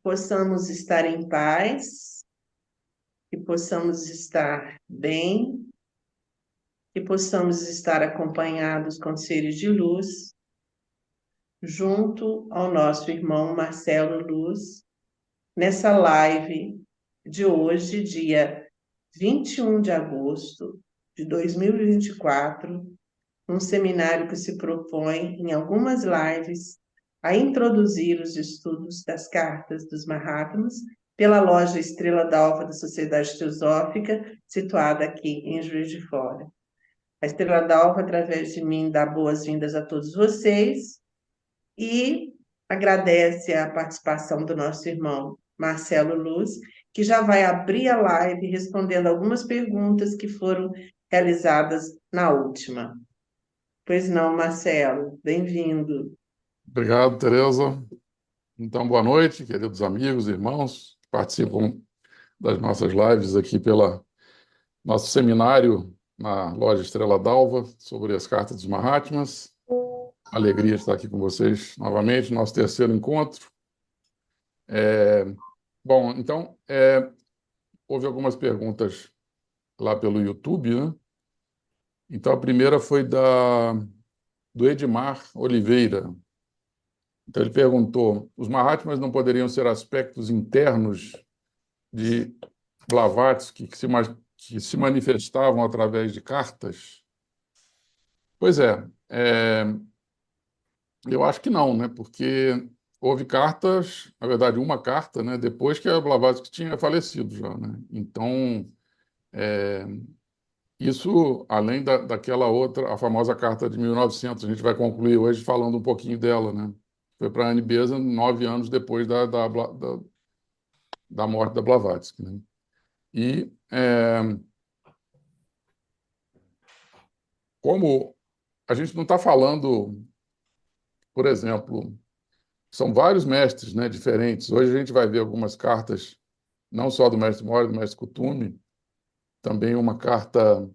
possamos estar em paz, que possamos estar bem, que possamos estar acompanhados com seres de luz, junto ao nosso irmão Marcelo Luz, nessa live de hoje, dia 21 de agosto de 2024, um seminário que se propõe, em algumas lives, a introduzir os estudos das cartas dos Mahatmas pela loja Estrela d'Alva da Sociedade Teosófica, situada aqui em Juiz de Fora. A Estrela d'Alva, através de mim, dá boas-vindas a todos vocês e agradece a participação do nosso irmão Marcelo Luz, que já vai abrir a live respondendo algumas perguntas que foram realizadas na última. Pois não, Marcelo, bem-vindo. Obrigado, Tereza. Então, boa noite, queridos amigos, irmãos que participam das nossas lives aqui pela nosso seminário na loja Estrela d'Alva sobre as cartas dos Mahatmas. Alegria estar aqui com vocês novamente, nosso terceiro encontro. Bom, então, houve algumas perguntas lá pelo YouTube, né? Então, a primeira foi do Edmar Oliveira. Então, ele perguntou: os Mahatmas não poderiam ser aspectos internos de Blavatsky que se manifestavam através de cartas? Pois eu acho que não, né? Porque houve cartas, na verdade, uma carta, né? Depois que a Blavatsky tinha falecido já, né? Então, isso, além daquela outra, a famosa carta de 1900, a gente vai concluir hoje falando um pouquinho dela, né? Foi para a Anne Besant 9 anos depois da morte da Blavatsky, né? E como a gente não está falando, por exemplo, são vários mestres, né, diferentes. Hoje a gente vai ver algumas cartas, não só do mestre Mori, do mestre Kuthumi, também uma carta,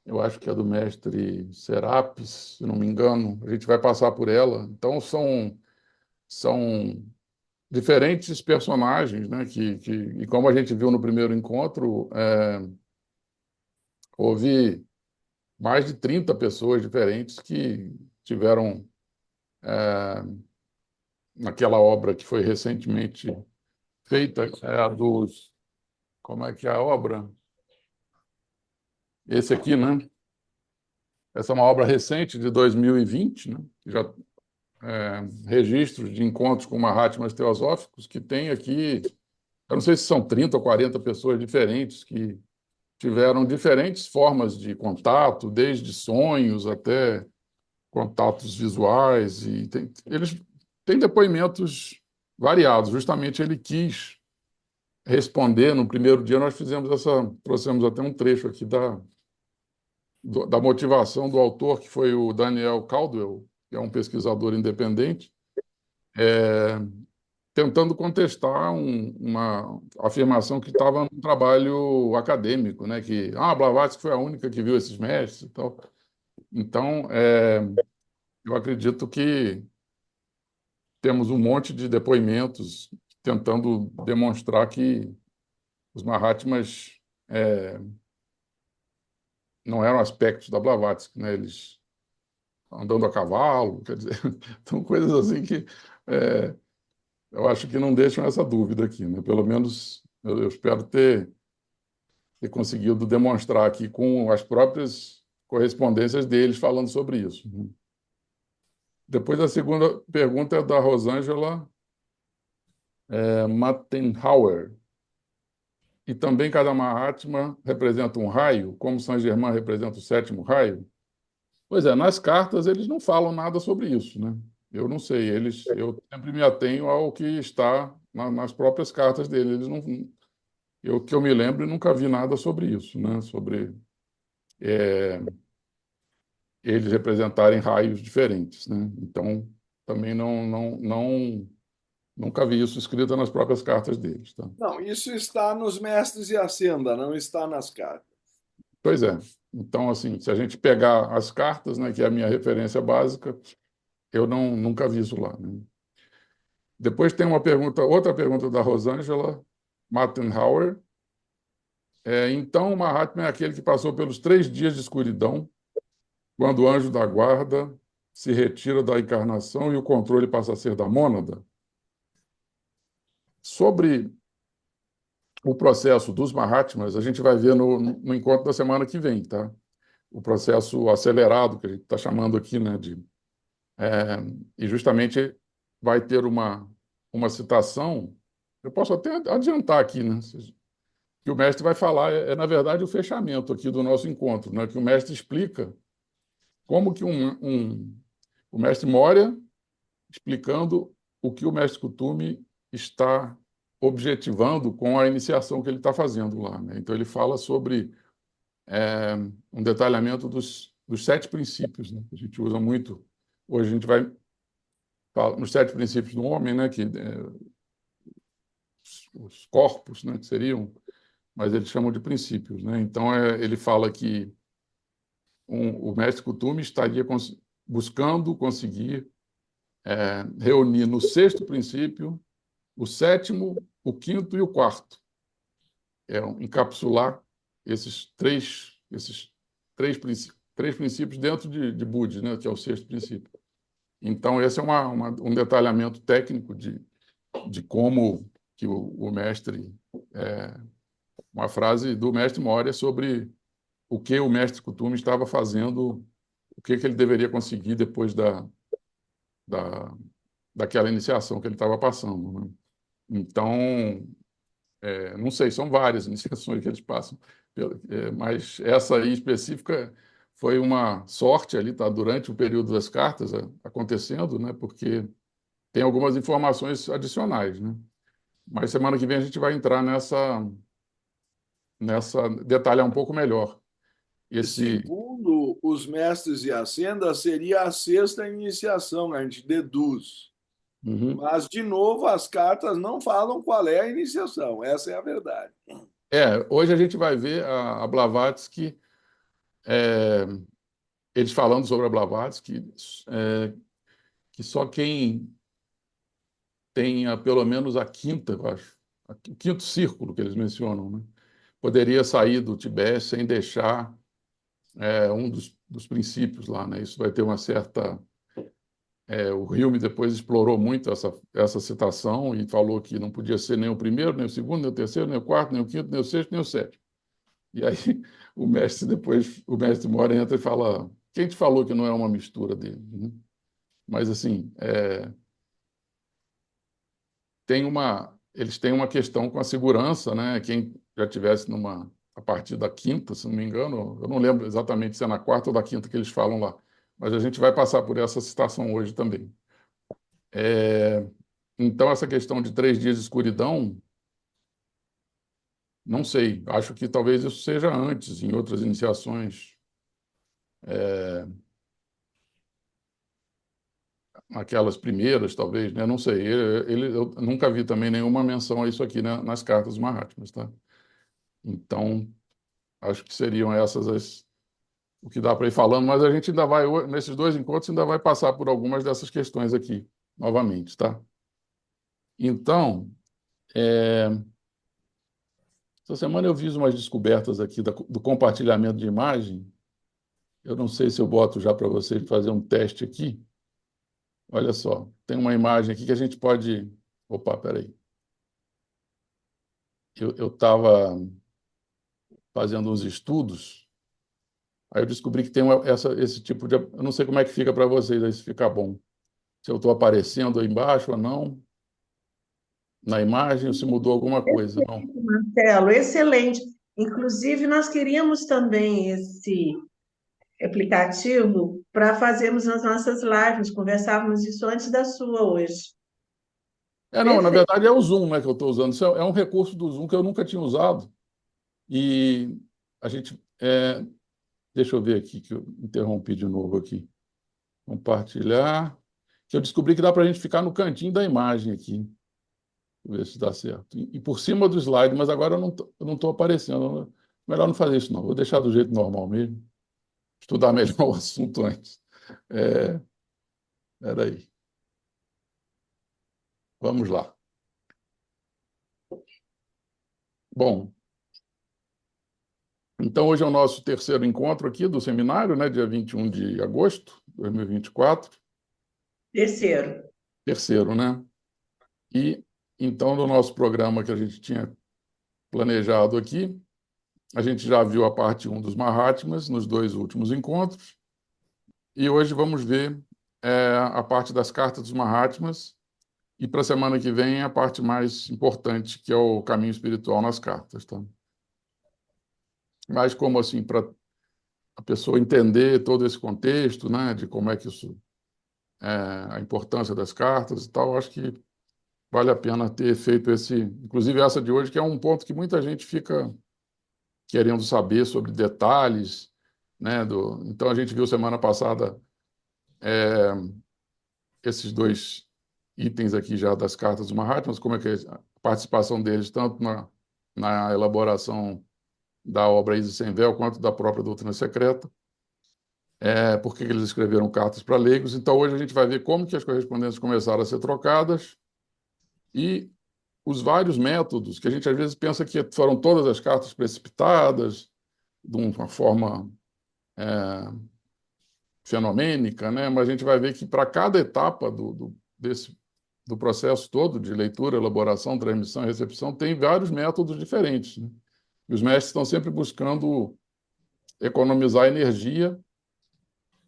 eu acho que é do mestre Serapis, se não me engano. A gente vai passar por ela. Então são diferentes personagens, né, e como a gente viu no primeiro encontro, houve mais de 30 pessoas diferentes que tiveram naquela obra que foi recentemente feita, a dos... Como é que é a obra? Esse aqui, né? Essa é uma obra recente, de 2020, né? Já registros de encontros com Mahatmas teosóficos, que tem aqui, eu não sei se são 30 ou 40 pessoas diferentes que tiveram diferentes formas de contato, desde sonhos até contatos visuais, e eles têm depoimentos variados. Justamente ele quis responder no primeiro dia. Nós trouxemos até um trecho aqui da motivação do autor, que foi o Daniel Caldwell, que é um pesquisador independente, tentando contestar uma afirmação que estava no trabalho acadêmico, né? Que Blavatsky foi a única que viu esses mestres e tal. Então, eu acredito que temos um monte de depoimentos tentando demonstrar que os Mahatmas não eram aspectos da Blavatsky, né? Eles andando a cavalo, quer dizer, são coisas assim que eu acho que não deixam essa dúvida aqui, né? Pelo menos eu espero ter conseguido demonstrar aqui com as próprias correspondências deles falando sobre isso, né? Depois, a segunda pergunta é da Rosângela Mattenhauer. E também cada Mahatma representa um raio, como Saint-Germain representa o sétimo raio? Pois é, nas cartas eles não falam nada sobre isso, né? Eu não sei, eu sempre me atenho ao que está nas próprias cartas dele. Eles não, que eu me lembro, nunca vi nada sobre isso, né? Sobre eles representarem raios diferentes, né? Então, também nunca vi isso escrito nas próprias cartas deles, tá? Não, isso está nos Mestres e Ascenda, não está nas cartas. Pois é. Então, assim, se a gente pegar as cartas, né, que é a minha referência básica, eu nunca vi isso lá, né? Depois tem outra pergunta da Rosângela Mattenhauer. Então, o Mahatma é aquele que passou pelos 3 dias de escuridão, quando o anjo da guarda se retira da encarnação e o controle passa a ser da mônada? Sobre o processo dos Mahatmas, a gente vai ver no encontro da semana que vem, tá? O processo acelerado, que a gente está chamando aqui, né, e justamente vai ter uma citação, eu posso até adiantar aqui, né, que o mestre vai falar, na verdade, o fechamento aqui do nosso encontro, né, que o mestre explica como que o mestre Moria explicando o que o mestre Kuthumi está objetivando com a iniciação que ele está fazendo lá, né? Então, ele fala sobre um detalhamento dos 7 princípios, né? Que a gente usa muito. Hoje a gente vai falar nos 7 princípios do homem, né? Que, os corpos, né? Que seriam, mas eles chamam de princípios, né? Então, ele fala que o mestre Kuthumi estaria buscando conseguir reunir no 6º princípio o 7º, o 5º e o 4º. Encapsular esses três princípios dentro de Budi, né, que é o 6º princípio. Então, esse é um detalhamento técnico de como que o mestre... uma frase do mestre Moria sobre o que o mestre Kuthumi estava fazendo, o que ele deveria conseguir depois daquela iniciação que ele estava passando, né? Então, não sei, são várias iniciações que eles passam, mas essa aí específica foi uma sorte ali, tá, durante o período das cartas acontecendo, né, porque tem algumas informações adicionais, né? Mas semana que vem a gente vai entrar detalhar um pouco melhor. Segundo os mestres e ascendas, seria a 6ª iniciação, a gente deduz. Uhum. Mas, de novo, as cartas não falam qual é a iniciação. Essa é a verdade. Hoje a gente vai ver a Blavatsky, eles falando sobre a Blavatsky, que só quem tenha pelo menos a 5ª, eu acho, o 5º círculo que eles mencionam, né, poderia sair do Tibete sem deixar um dos princípios lá, né? Isso vai ter uma certa... o Hume depois explorou muito essa citação e falou que não podia ser nem o primeiro, nem o segundo, nem o terceiro, nem o quarto, nem o quinto, nem o sexto, nem o sétimo. E aí o mestre Moria entra e fala: quem te falou que não é uma mistura dele, né? Mas assim, eles têm uma questão com a segurança, né? Quem já tivesse a partir da 5ª, se não me engano, eu não lembro exatamente se é na 4ª ou da 5ª que eles falam lá, mas a gente vai passar por essa citação hoje também. Então, essa questão de 3 dias de escuridão, não sei, acho que talvez isso seja antes, em outras iniciações, aquelas primeiras, talvez, né? Não sei, eu nunca vi também nenhuma menção a isso aqui, né, nas cartas Mahatmas, tá? Então, acho que seriam essas o que dá para ir falando, mas a gente ainda vai, nesses 2 encontros, ainda vai passar por algumas dessas questões aqui, novamente, tá? Então, essa semana eu fiz umas descobertas aqui do compartilhamento de imagem. Eu não sei se eu boto já para vocês fazer um teste aqui. Olha só, tem uma imagem aqui que a gente pode... Opa, peraí. Eu estava fazendo uns estudos, aí eu descobri que tem esse tipo de... Eu não sei como é que fica para vocês, aí se fica bom. Se eu estou aparecendo aí embaixo ou não, na imagem, ou se mudou alguma coisa, não. Marcelo, excelente. Inclusive, nós queríamos também esse aplicativo para fazermos nas nossas lives, conversávamos isso antes da sua hoje. Não, na Perfeito. verdade é o Zoom, né, que eu estou usando. Isso é um recurso do Zoom que eu nunca tinha usado. E a gente... deixa eu ver aqui, que eu interrompi de novo aqui. Compartilhar. Que eu descobri que dá para a gente ficar no cantinho da imagem aqui. Deixa eu ver se dá certo. E por cima do slide, mas agora eu não estou aparecendo. Melhor não fazer isso, não. Vou deixar do jeito normal mesmo. Estudar melhor o assunto antes. Espera aí. Vamos lá. Bom, então hoje é o nosso terceiro encontro aqui do seminário, né, dia 21 de agosto de 2024. Terceiro. Terceiro, né? E então, no nosso programa que a gente tinha planejado aqui, a gente já viu a parte 1 dos Mahatmas nos dois últimos encontros, e hoje vamos ver a parte das cartas dos Mahatmas, e para a semana que vem a parte mais importante, que é o caminho espiritual nas cartas, tá? Mas como assim, para a pessoa entender todo esse contexto, né, de como é que isso, a importância das cartas e tal, acho que vale a pena ter feito inclusive essa de hoje, que é um ponto que muita gente fica querendo saber sobre detalhes, né, então a gente viu semana passada esses dois itens aqui já das cartas dos Mahatmas, como é que é a participação deles tanto na elaboração da obra Isis Sem Véu quanto da própria doutrina secreta. Por que eles escreveram cartas para leigos. Então, hoje a gente vai ver como que as correspondências começaram a ser trocadas e os vários métodos que a gente às vezes pensa que foram todas as cartas precipitadas de uma forma fenomênica, né? Mas a gente vai ver que para cada etapa do processo todo de leitura, elaboração, transmissão e recepção, tem vários métodos diferentes, né? E os mestres estão sempre buscando economizar energia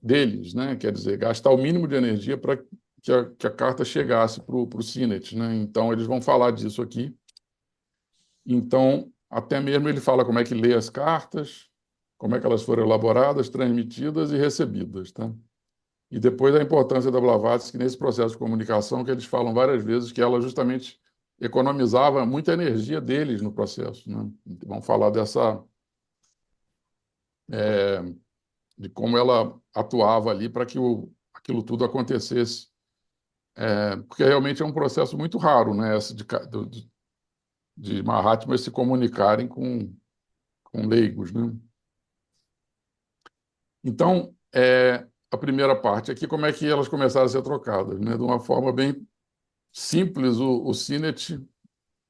deles, né? Quer dizer, gastar o mínimo de energia para que a carta chegasse para o Sinet, né? Então, eles vão falar disso aqui. Então, até mesmo ele fala como é que lê as cartas, como é que elas foram elaboradas, transmitidas e recebidas, tá? E depois a importância da Blavatsky nesse processo de comunicação, que eles falam várias vezes que ela justamente economizava muita energia deles no processo, né? Vamos falar de como ela atuava ali para que aquilo tudo acontecesse, porque realmente é um processo muito raro, né? Esse de Mahatmas se comunicarem com leigos, né? Então, a primeira parte aqui, como é que elas começaram a ser trocadas, né? De uma forma bem simples, o Sinet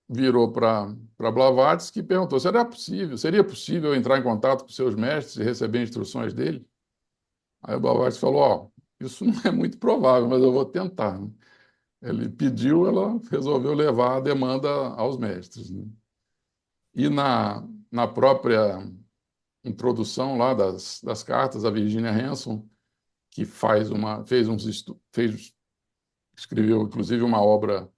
virou para Blavatsky e perguntou: seria possível eu entrar em contato com seus mestres e receber instruções dele? Aí o Blavatsky falou: ó, isso não é muito provável, mas eu vou tentar, né? Ele pediu, ela resolveu levar a demanda aos mestres, né? E na própria introdução lá das cartas, a Virginia Hanson, que escreveu inclusive uma obra,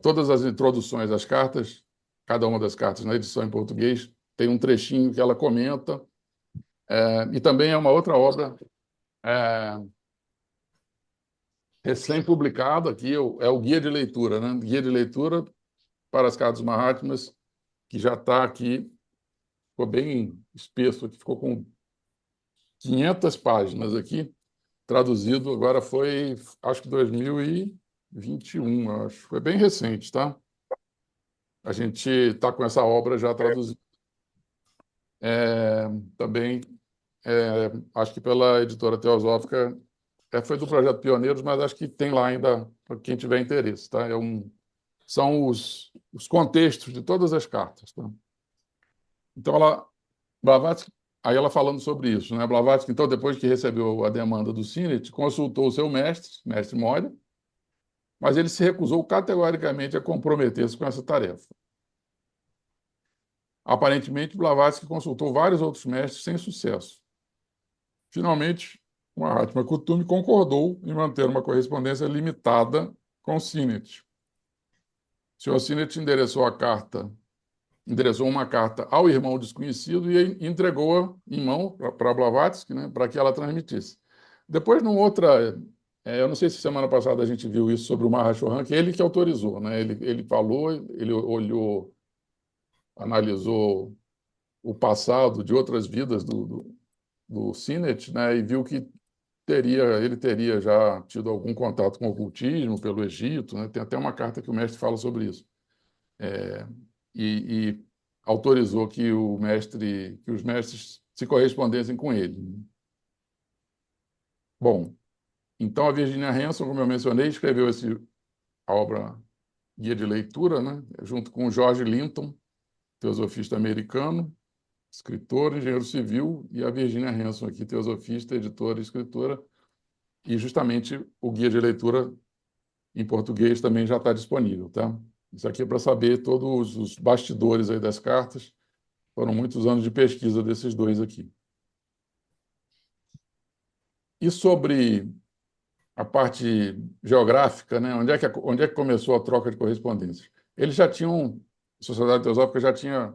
todas as introduções às cartas, cada uma das cartas na edição em português, tem um trechinho que ela comenta, e também é uma outra obra recém-publicada aqui, é o Guia de Leitura, né? Guia de Leitura para as cartas Mahatmas, que já está aqui, ficou bem espesso, aqui, ficou com 500 páginas aqui, traduzido, agora foi, acho que 2021, acho. Foi bem recente, tá? A gente está com essa obra já traduzida. Também, acho que pela editora Teosófica, foi do Projeto Pioneiros, mas acho que tem lá ainda, para quem tiver interesse, tá? São os contextos de todas as cartas, tá? Então, Blavatsky, aí ela falando sobre isso, né? Blavatsky, então, depois que recebeu a demanda do Sinet, consultou o seu mestre Moria, mas ele se recusou categoricamente a comprometer-se com essa tarefa. Aparentemente, Blavatsky consultou vários outros mestres sem sucesso. Finalmente, o Mahatma Kutumi concordou em manter uma correspondência limitada com Sinet. O Sr. Sinet endereçou uma carta ao irmão desconhecido e entregou-a em mão para Blavatsky, né, para que ela transmitisse. Depois, eu não sei se semana passada a gente viu isso sobre o Mahashohan, que ele que autorizou, né? Ele falou, ele olhou, analisou o passado de outras vidas do Sinet, né, e viu que ele teria já tido algum contato com o ocultismo pelo Egito, né? Tem até uma carta que o mestre fala sobre isso. E autorizou que os mestres se correspondessem com ele. Bom, então a Virginia Hanson, como eu mencionei, escreveu a obra Guia de Leitura, né? Junto com o George Linton, teosofista americano, escritor, engenheiro civil, e a Virginia Hanson, aqui, teosofista, editora e escritora. E justamente o Guia de Leitura em português também já está disponível, tá? Isso aqui é para saber todos os bastidores aí das cartas. Foram muitos anos de pesquisa desses dois aqui. E sobre a parte geográfica, né? Onde é que começou a troca de correspondências? Eles já tinham, a Sociedade Teosófica já tinha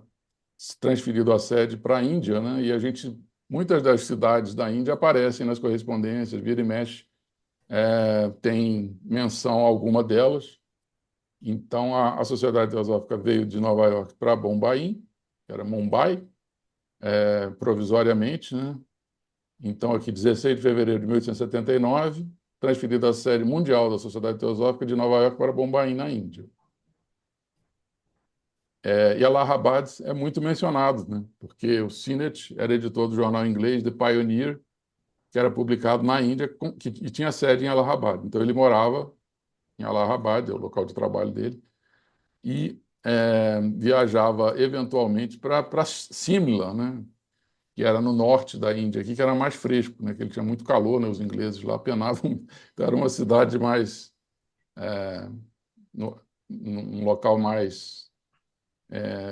se transferido a sede para a Índia, né? E muitas das cidades da Índia aparecem nas correspondências, vira e mexe, tem menção a alguma delas. Então, a Sociedade Teosófica veio de Nova York para Bombaim, que era Mumbai, provisoriamente, né? Então, aqui, 16 de fevereiro de 1879, transferida a sede mundial da Sociedade Teosófica de Nova York para Bombaim, na Índia. E Allahabad é muito mencionado, né? Porque o Sinnett era editor do jornal inglês The Pioneer, que era publicado na Índia e tinha sede em Allahabad. Então, ele morava em Allahabad, é o local de trabalho dele, e viajava eventualmente para Simla, né? Que era no norte da Índia, aqui, que era mais fresco, né? Que ele tinha muito calor, né? Os ingleses lá penavam. Então, era uma cidade mais... num local mais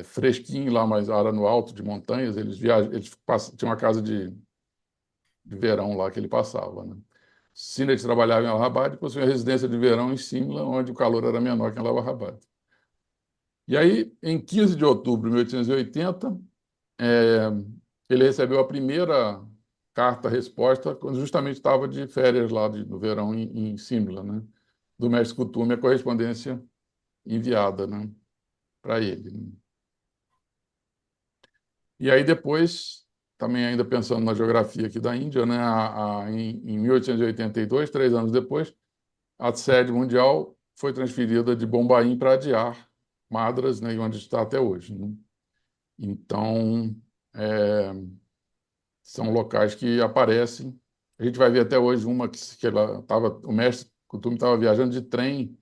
fresquinho, lá mais área no alto de montanhas. Eles tinham uma casa de verão lá que ele passava, né? Sinnett trabalhava em Allahabad e possuía residência de verão em Simla, onde o calor era menor que em Allahabad. E aí, em 15 de outubro de 1880, ele recebeu a primeira carta-resposta quando justamente estava de férias lá no verão em Simla, né? Do mestre Kutume, a correspondência enviada, né, para ele, né? E aí depois, também ainda pensando na geografia aqui da Índia, né, em 1882, 3 anos depois, a sede mundial foi transferida de Bombaim para Adyar, Madras, né, onde está até hoje, né? Então, são locais que aparecem. A gente vai ver até hoje uma que o mestre Kutume estava viajando de trem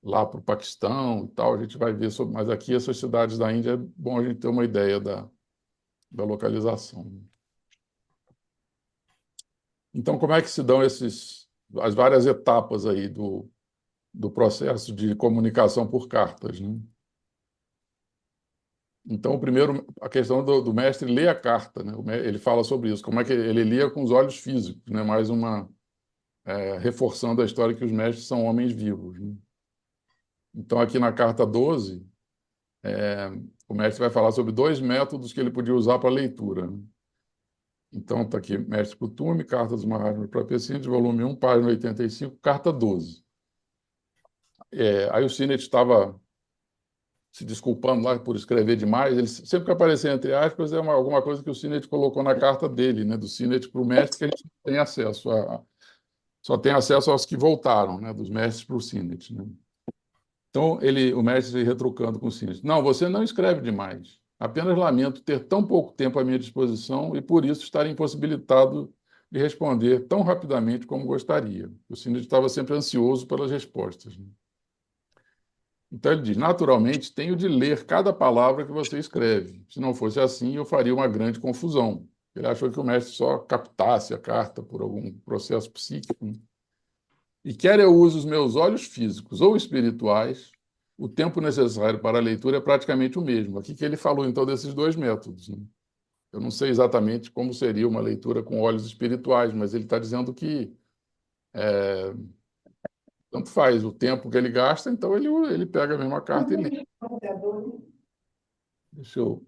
lá para o Paquistão e tal. A gente vai ver sobre, mas aqui essas cidades da Índia é bom a gente ter uma ideia da localização. Então, como é que se dão as várias etapas aí do processo de comunicação por cartas, né? Então, primeiro, a questão do mestre ler a carta, né? Ele fala sobre isso, como é que ele lia com os olhos físicos, né? Mais reforçando a história que os mestres são homens vivos, né? Então, aqui na carta 12, o mestre vai falar sobre 2 métodos que ele podia usar para a leitura, né? Então, está aqui, Mestre Kutume, Carta dos Mahatmas para Pacientes, volume 1, página 85, carta 12. Aí o Sinnett estava se desculpando lá por escrever demais. Ele, sempre que aparecia entre aspas, alguma coisa que o Sinnett colocou na carta dele, né, do Sinnett para o mestre, que a gente não tem acesso só tem acesso aos que voltaram, né, dos mestres para o Sinnett, né? Então, o mestre se retrucando com o Sinnett: não, você não escreve demais. Apenas lamento ter tão pouco tempo à minha disposição e, por isso, estar impossibilitado de responder tão rapidamente como gostaria. O Sinnett estava sempre ansioso pelas respostas, né? Então, ele diz: naturalmente, tenho de ler cada palavra que você escreve. Se não fosse assim, eu faria uma grande confusão. Ele achou que o mestre só captasse a carta por algum processo psíquico, né? E quer eu use os meus olhos físicos ou espirituais, o tempo necessário para a leitura é praticamente o mesmo. Aqui que ele falou, então, desses 2 métodos, né? Eu não sei exatamente como seria uma leitura com olhos espirituais, mas ele está dizendo que tanto faz o tempo que ele gasta, então ele pega a mesma carta e lê. Deixa eu...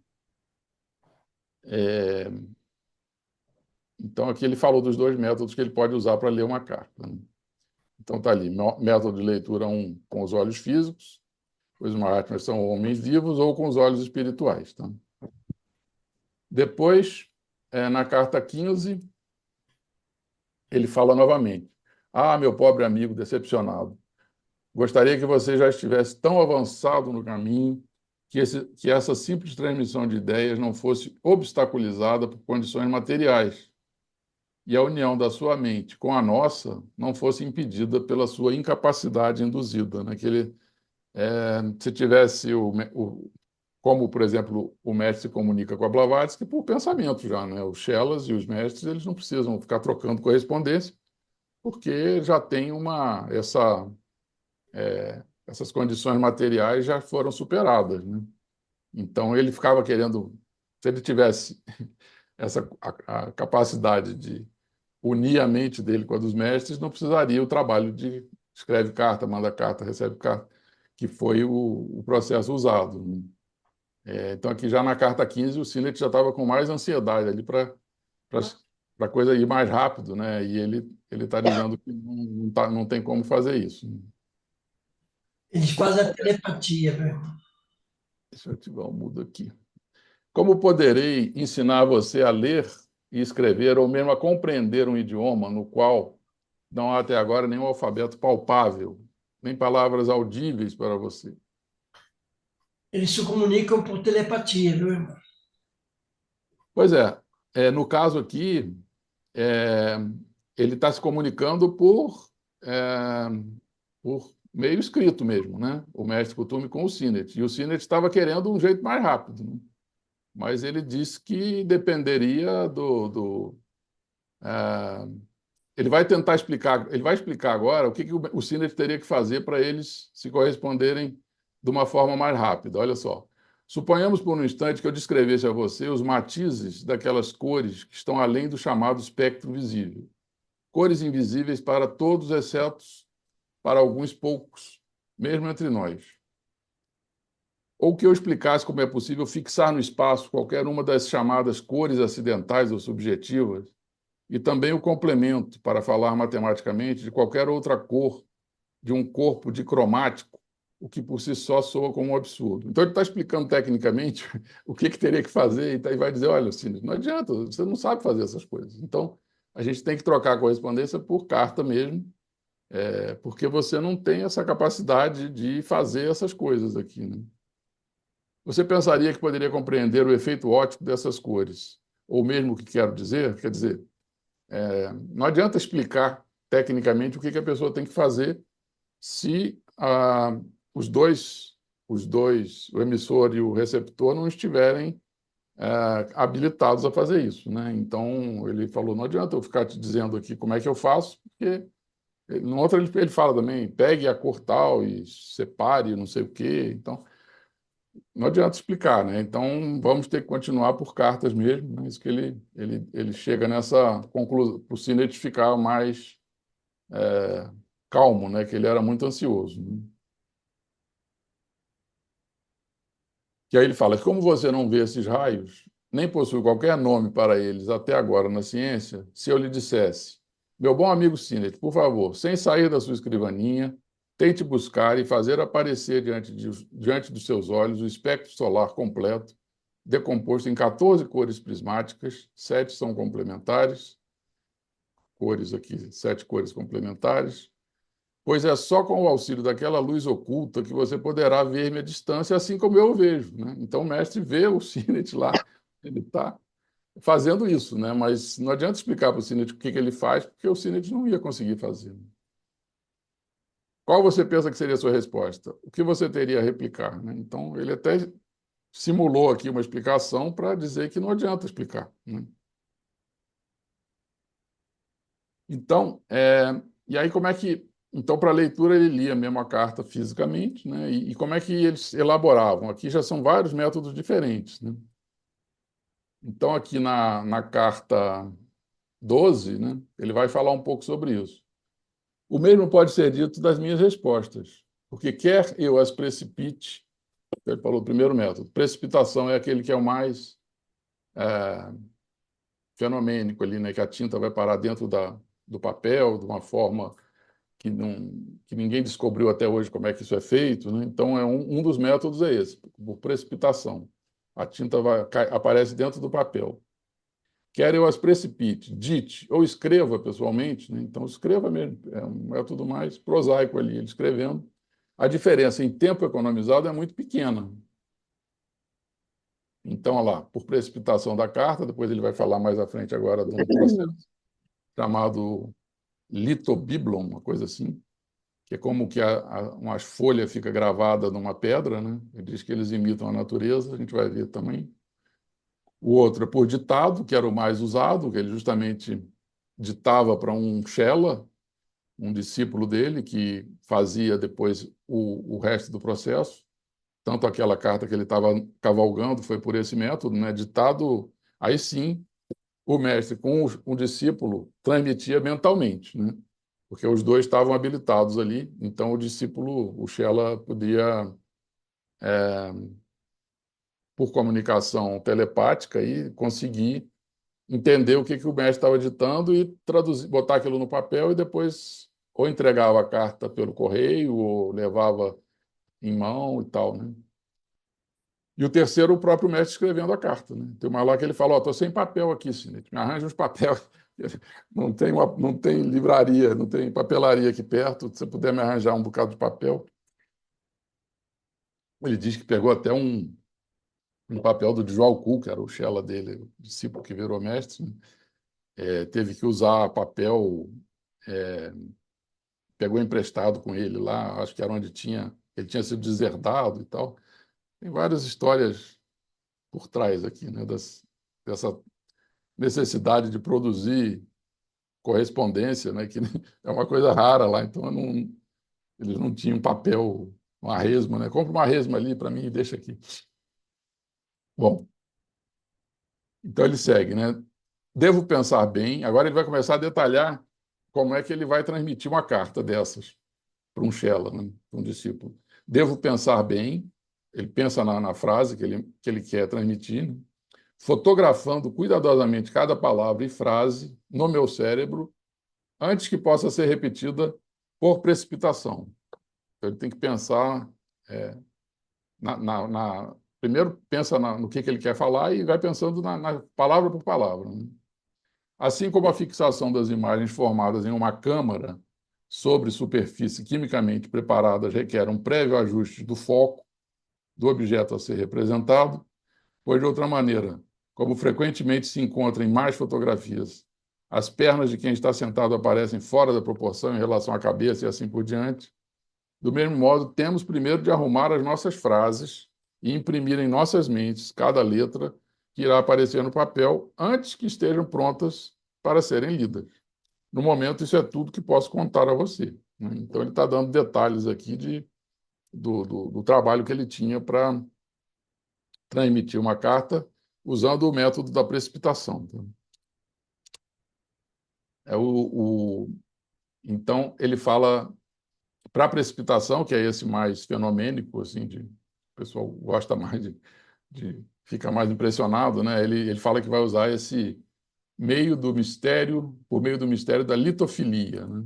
Então, aqui ele falou dos 2 métodos que ele pode usar para ler uma carta, né? Então, está ali, método de leitura 1 com os olhos físicos, pois os Mahatmas são homens vivos, ou com os olhos espirituais, tá? Depois, na carta 15, ele fala novamente: ah, meu pobre amigo decepcionado, gostaria que você já estivesse tão avançado no caminho que essa simples transmissão de ideias não fosse obstaculizada por condições materiais e a união da sua mente com a nossa não fosse impedida pela sua incapacidade induzida, né? Que ele, se tivesse como, por exemplo, o mestre se comunica com a Blavatsky por pensamento já, né? Os Chelas e os mestres, eles não precisam ficar trocando correspondência, porque já tem essas condições materiais já foram superadas, né? Então ele ficava querendo, se ele tivesse a capacidade de unir a mente dele com a dos mestres, não precisaria o trabalho de escreve carta, manda carta, recebe carta, que foi o processo usado, né? Então, aqui já na carta 15, o Sinnett já estava com mais ansiedade ali para a coisa ir mais rápido, né? E ele está dizendo que não tem como fazer isso. Eles fazem a telepatia, meu irmão. Deixa eu ativar o mudo aqui. Como poderei ensinar você a ler e escrever, ou mesmo a compreender um idioma no qual não há até agora nenhum alfabeto palpável, nem palavras audíveis para você? Eles se comunicam por telepatia, meu irmão. Pois no caso aqui, é, ele está se comunicando por meio escrito mesmo, né? O mestre Kuthumi com o Sinnett. E o Sinnett estava querendo um jeito mais rápido, né? Mas ele disse que dependeria ele vai tentar explicar, ele vai explicar agora o que o Sinnett teria que fazer para eles se corresponderem de uma forma mais rápida. Olha só. Suponhamos por um instante que eu descrevesse a você os matizes daquelas cores que estão além do chamado espectro visível. Cores invisíveis para todos, exceto para alguns poucos, mesmo entre nós. Ou que eu explicasse como é possível fixar no espaço qualquer uma das chamadas cores acidentais ou subjetivas, e também o complemento, para falar matematicamente, de qualquer outra cor de um corpo dicromático, o que por si só soa como um absurdo. Então, ele está explicando tecnicamente o que teria que fazer e vai dizer, olha, Cine, não adianta, você não sabe fazer essas coisas. Então, a gente tem que trocar a correspondência por carta mesmo, porque você não tem essa capacidade de fazer essas coisas aqui, né? Você pensaria que poderia compreender o efeito óptico dessas cores, ou mesmo o que quero dizer? Quer dizer, não adianta explicar tecnicamente o que a pessoa tem que fazer se os dois, o emissor e o receptor, não estiverem habilitados a fazer isso, né? Então, ele falou, não adianta eu ficar te dizendo aqui como é que eu faço, porque no outro ele fala também, pegue a cor tal e separe não sei o quê. Então, não adianta explicar, né? Então, vamos ter que continuar por cartas mesmo, né? Isso que ele chega nessa conclusão, para o Sinnett ficar mais calmo, né? Que ele era muito ansioso, né? Que aí ele fala, como você não vê esses raios, nem possui qualquer nome para eles até agora na ciência, se eu lhe dissesse, meu bom amigo Sinnett, por favor, sem sair da sua escrivaninha, tente buscar e fazer aparecer diante dos seus olhos o espectro solar completo, decomposto em 14 cores prismáticas, 7 são complementares, cores aqui, 7 cores complementares, pois é só com o auxílio daquela luz oculta que você poderá ver-me à distância, assim como eu o vejo, né? Então o mestre vê o Sinnett lá, ele está fazendo isso, né? Mas não adianta explicar para o Sinnett o que ele faz, porque o Sinnett não ia conseguir fazer. Qual você pensa que seria a sua resposta? O que você teria a replicar, né? Então ele até simulou aqui uma explicação para dizer que não adianta explicar, né? Então, e aí como é que... Então, para a leitura, ele lia mesmo a carta fisicamente, né? E como é que eles elaboravam? Aqui já são vários métodos diferentes, né? Então, aqui na carta 12, né, ele vai falar um pouco sobre isso. O mesmo pode ser dito das minhas respostas, porque quer eu as precipite, ele falou o primeiro método, precipitação é aquele que é o mais fenomênico ali, né, que a tinta vai parar dentro do papel de uma forma que ninguém descobriu até hoje como é que isso é feito, né? Então, um dos métodos é esse, por precipitação. A tinta aparece dentro do papel. Quer eu as precipite, dite ou escreva pessoalmente, né? Então, escreva mesmo. É um método mais prosaico ali, ele escrevendo. A diferença em tempo economizado é muito pequena. Então, olha lá, por precipitação da carta, depois ele vai falar mais à frente agora do processo chamado litobiblon, uma coisa assim, que é como que uma folha fica gravada numa pedra, né? Ele diz que eles imitam a natureza, a gente vai ver também. O outro é por ditado, que era o mais usado, que ele justamente ditava para um Shela, um discípulo dele, que fazia depois o resto do processo. Tanto aquela carta que ele estava cavalgando foi por esse método, né? Ditado, aí sim, o mestre com um discípulo transmitia mentalmente, né? Porque os dois estavam habilitados ali, então o discípulo, o Shela, podia, por comunicação telepática, e conseguir entender o que o mestre estava ditando e traduzir, botar aquilo no papel e depois ou entregava a carta pelo correio ou levava em mão e tal, né? E o terceiro, o próprio mestre escrevendo a carta, né? Tem uma lá que ele fala, estou sem papel aqui, Sinete, me arranja uns papel. Não tem livraria, não tem papelaria aqui perto, se você puder me arranjar um bocado de papel. Ele diz que pegou até um papel do João Kuhl, que era o Shela dele, o discípulo que virou mestre, né? Teve que usar papel, pegou emprestado com ele lá, acho que era onde ele tinha sido deserdado e tal. Tem várias histórias por trás aqui, né, dessa necessidade de produzir correspondência, né, que é uma coisa rara lá, então eles não tinham papel, uma resma, né? Compra uma resma ali para mim e deixa aqui. Bom, então ele segue, né? Devo pensar bem. Agora ele vai começar a detalhar como é que ele vai transmitir uma carta dessas para um Shela, né? Para um discípulo. Devo pensar bem. Ele pensa na frase que ele quer transmitir, né? Fotografando cuidadosamente cada palavra e frase no meu cérebro antes que possa ser repetida por precipitação. Então, ele tem que pensar primeiro pensa no que ele quer falar e vai pensando na palavra por palavra, né? Assim como a fixação das imagens formadas em uma câmara sobre superfície quimicamente preparadas requer um prévio ajuste do foco do objeto a ser representado, pois de outra maneira, como frequentemente se encontra em mais fotografias, as pernas de quem está sentado aparecem fora da proporção em relação à cabeça e assim por diante. Do mesmo modo, temos primeiro de arrumar as nossas frases e imprimir em nossas mentes cada letra que irá aparecer no papel antes que estejam prontas para serem lidas. No momento, isso é tudo que posso contar a você, né? Então, ele está dando detalhes aqui do trabalho que ele tinha para transmitir uma carta usando o método da precipitação. Então, ele fala para a precipitação, que é esse mais fenomênico, assim, o pessoal gosta mais fica mais impressionado, né? Ele fala que vai usar esse por meio do mistério da litofilia, né?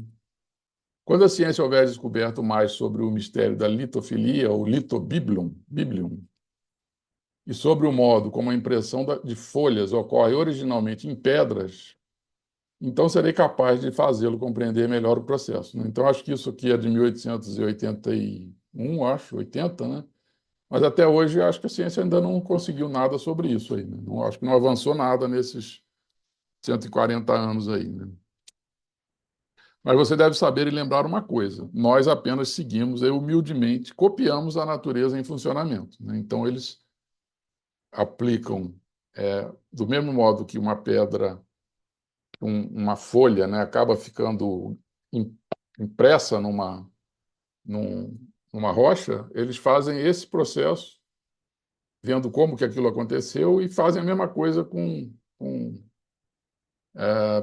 Quando a ciência houver descoberto mais sobre o mistério da litofilia, ou biblium, e sobre o modo como a impressão de folhas ocorre originalmente em pedras, então serei capaz de fazê-lo compreender melhor o processo, né? Então, acho que isso aqui é de 1881, acho, 80, né? Mas até hoje acho que a ciência ainda não conseguiu nada sobre isso aí, né? Não, acho que não avançou nada nesses 140 anos aí, né? Mas você deve saber e lembrar uma coisa: nós apenas seguimos e humildemente copiamos a natureza em funcionamento, né? Então, eles aplicam, do mesmo modo que uma pedra, uma folha, né, acaba ficando impressa numa rocha, eles fazem esse processo, vendo como que aquilo aconteceu, e fazem a mesma coisa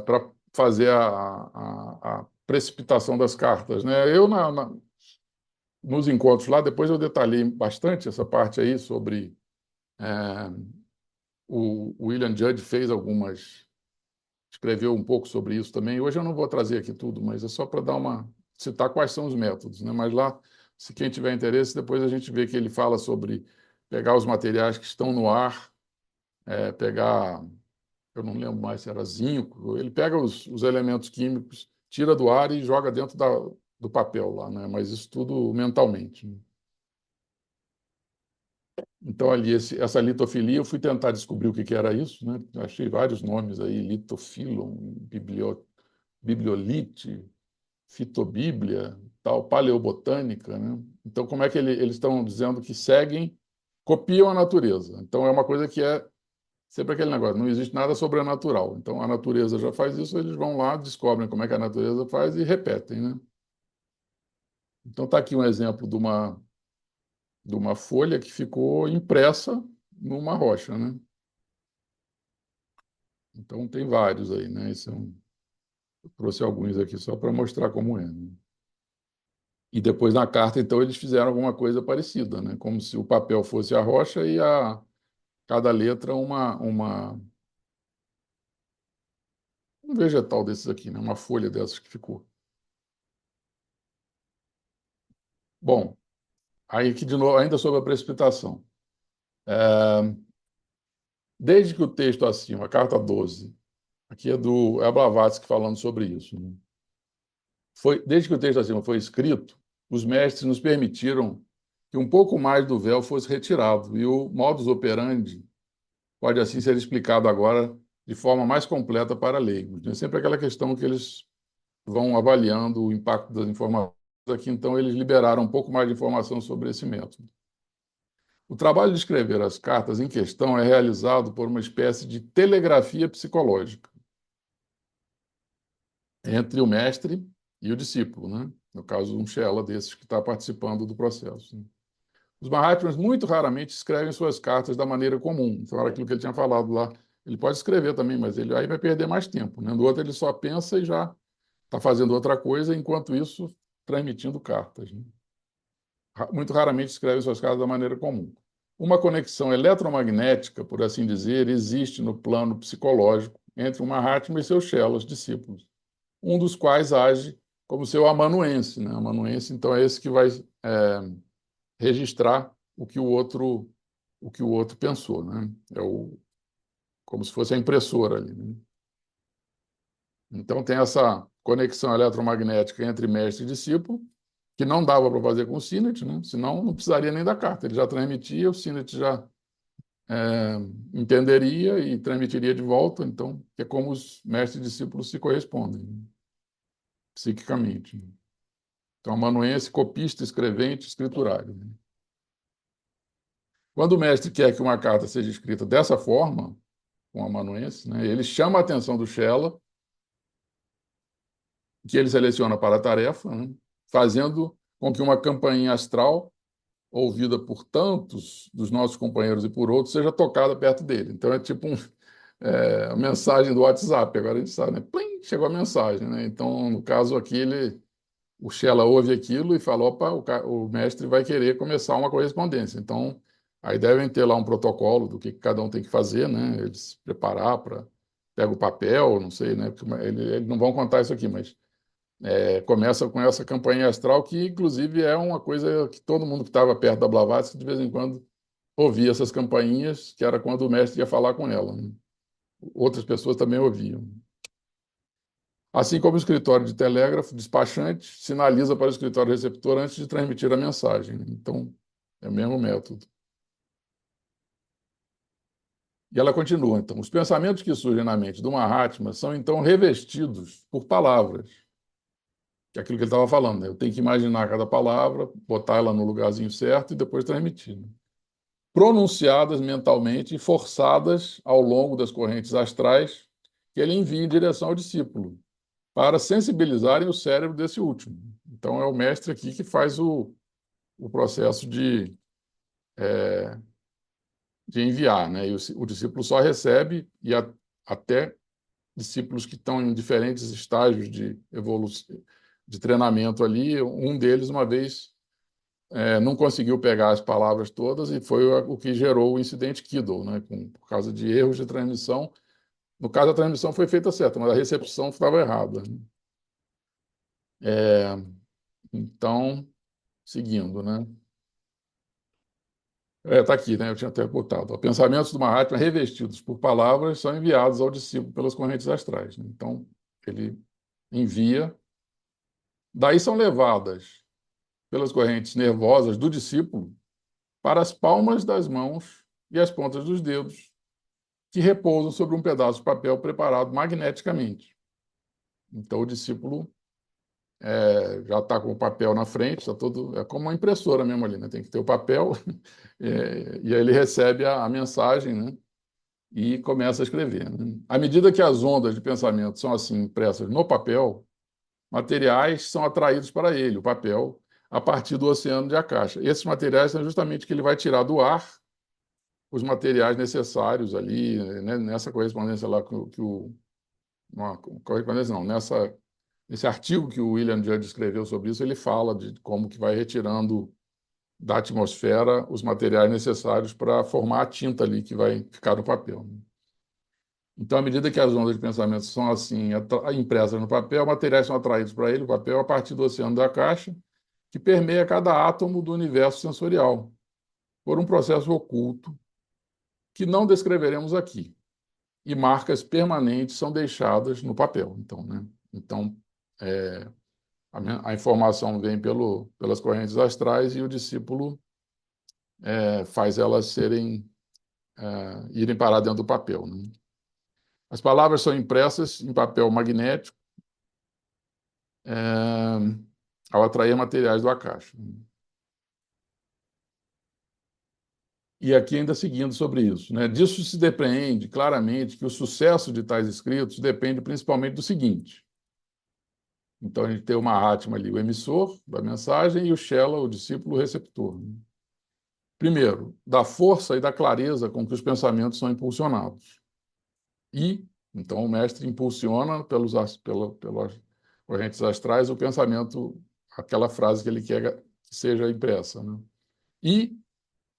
para fazer a precipitação das cartas, né? Nos encontros lá, depois eu detalhei bastante essa parte aí sobre o William Judge escreveu um pouco sobre isso também. Hoje eu não vou trazer aqui tudo, mas é só para citar quais são os métodos, né? Mas lá, se quem tiver interesse, depois a gente vê que ele fala sobre pegar os materiais que estão no ar, pegar, eu não lembro mais se era zinco, ele pega os elementos químicos, tira do ar e joga dentro do papel lá, né? Mas isso tudo mentalmente, né? Então, ali, essa litofilia, eu fui tentar descobrir o que era isso, né? Achei vários nomes aí, litofilum, bibliolite, fitobíblia, tal, paleobotânica, né? Então, como é que eles estão dizendo que seguem, copiam a natureza? Então, é uma coisa que é sempre aquele negócio, não existe nada sobrenatural. Então, a natureza já faz isso, eles vão lá, descobrem como é que a natureza faz e repetem, né? Então, está aqui um exemplo de uma folha que ficou impressa numa rocha, né? Então, tem vários aí, né? Eu trouxe alguns aqui só para mostrar como é, né? E depois, na carta, então, eles fizeram alguma coisa parecida, né? Como se o papel fosse a rocha e cada letra um vegetal desses aqui, né? Uma folha dessas que ficou. Bom, aí aqui de novo, ainda sobre a precipitação. Desde que o texto acima, a carta 12, aqui é Blavatsky falando sobre isso, né? Desde que o texto acima foi escrito, os mestres nos permitiram que um pouco mais do véu fosse retirado, e o modus operandi pode assim ser explicado agora de forma mais completa para leigos. É sempre aquela questão que eles vão avaliando o impacto das informações. Aqui, então, eles liberaram um pouco mais de informação sobre esse método. O trabalho de escrever as cartas em questão é realizado por uma espécie de telegrafia psicológica entre o mestre e o discípulo, né? No caso, um Shela desses que está participando do processo, né? Os Mahatmas muito raramente escrevem suas cartas da maneira comum. Então, era aquilo que ele tinha falado lá. Ele pode escrever também, mas ele aí vai perder mais tempo, né? No outro, ele só pensa e já está fazendo outra coisa, enquanto isso, transmitindo cartas, né? Muito raramente escreve suas cartas da maneira comum. Uma conexão eletromagnética, por assim dizer, existe no plano psicológico entre o Mahatma e seus Chelas, discípulos, um dos quais age como seu amanuense, né? Amanuense, então, é esse que vai registrar o que o outro pensou, né? Como se fosse a impressora ali, né? Então tem essa conexão eletromagnética entre mestre e discípulo, que não dava para fazer com o Sinet, né? Senão não precisaria nem da carta. Ele já transmitia, o Sinet já entenderia e transmitiria de volta. Então, é como os mestres e discípulos se correspondem, né? Psiquicamente, né? Então, amanuense, copista, escrevente, escriturário, né? Quando o mestre quer que uma carta seja escrita dessa forma, com amanuense, né, ele chama a atenção do Shela, que ele seleciona para a tarefa, né, fazendo com que uma campainha astral, ouvida por tantos dos nossos companheiros e por outros, seja tocada perto dele. Então, é tipo uma mensagem do WhatsApp, agora a gente sabe, né? Plim, chegou a mensagem, né? Então, no caso aqui, o Shela ouve aquilo e fala, opa, o mestre vai querer começar uma correspondência. Então, aí devem ter lá um protocolo do que cada um tem que fazer, né? Eles se preparar para... Pega o papel, não sei, né? Porque eles não vão contar isso aqui, mas começa com essa campanha astral, que inclusive é uma coisa que todo mundo que estava perto da Blavatsky, de vez em quando, ouvia essas campainhas, que era quando o mestre ia falar com ela, né? Outras pessoas também ouviam. Assim como o escritório de telégrafo despachante sinaliza para o escritório receptor antes de transmitir a mensagem. Então, é o mesmo método. E ela continua, então. Os pensamentos que surgem na mente do Mahatma são, então, revestidos por palavras, que é aquilo que ele estava falando, né? Eu tenho que imaginar cada palavra, botar ela no lugarzinho certo e depois transmitir, né? Pronunciadas mentalmente e forçadas ao longo das correntes astrais que ele envia em direção ao discípulo, para sensibilizarem o cérebro desse último. Então, é o mestre aqui que faz o processo de enviar, né? E o discípulo só recebe, e até discípulos que estão em diferentes estágios de evolução, de treinamento ali, um deles, uma vez, não conseguiu pegar as palavras todas e foi o que gerou o incidente Kiddle, né? Por causa de erros de transmissão. No caso, a transmissão foi feita certa, mas a recepção estava errada, né? Então, seguindo, né? Está aqui, né? Eu tinha até botado. Pensamentos do Mahatma revestidos por palavras são enviados ao discípulo pelas correntes astrais, né? Então, ele envia. Daí são levadas pelas correntes nervosas do discípulo para as palmas das mãos e as pontas dos dedos, que repousam sobre um pedaço de papel preparado magneticamente. Então, o discípulo já está com o papel na frente, está todo, é como uma impressora mesmo ali, né? Tem que ter o papel, e aí ele recebe a mensagem, né? E começa a escrever, né? À medida que as ondas de pensamento são assim impressas no papel, materiais são atraídos para ele, o papel, a partir do oceano de Akasha. Esses materiais são justamente que ele vai tirar do ar os materiais necessários ali, né, nessa correspondência lá correspondência não, nesse artigo que o William Judge escreveu sobre isso, ele fala de como que vai retirando da atmosfera os materiais necessários para formar a tinta ali que vai ficar no papel. Então, à medida que as ondas de pensamento são assim impressas no papel, materiais são atraídos para ele, o papel, a partir do oceano da caixa, que permeia cada átomo do universo sensorial, por um processo oculto que não descreveremos aqui. E marcas permanentes são deixadas no papel. Então, né? Então, a informação vem pelas correntes astrais e o discípulo faz elas irem parar dentro do papel. Né? As palavras são impressas em papel magnético ao atrair materiais do Akasha. E aqui ainda seguindo sobre isso, né? Disso se depreende claramente que o sucesso de tais escritos depende principalmente do seguinte. Então, a gente tem o Mahatma ali, o emissor da mensagem, e o Shela, o discípulo receptor. Primeiro, da força e da clareza com que os pensamentos são impulsionados. Então, o mestre impulsiona pelas correntes astrais o pensamento, aquela frase que ele quer que seja impressa. Né? E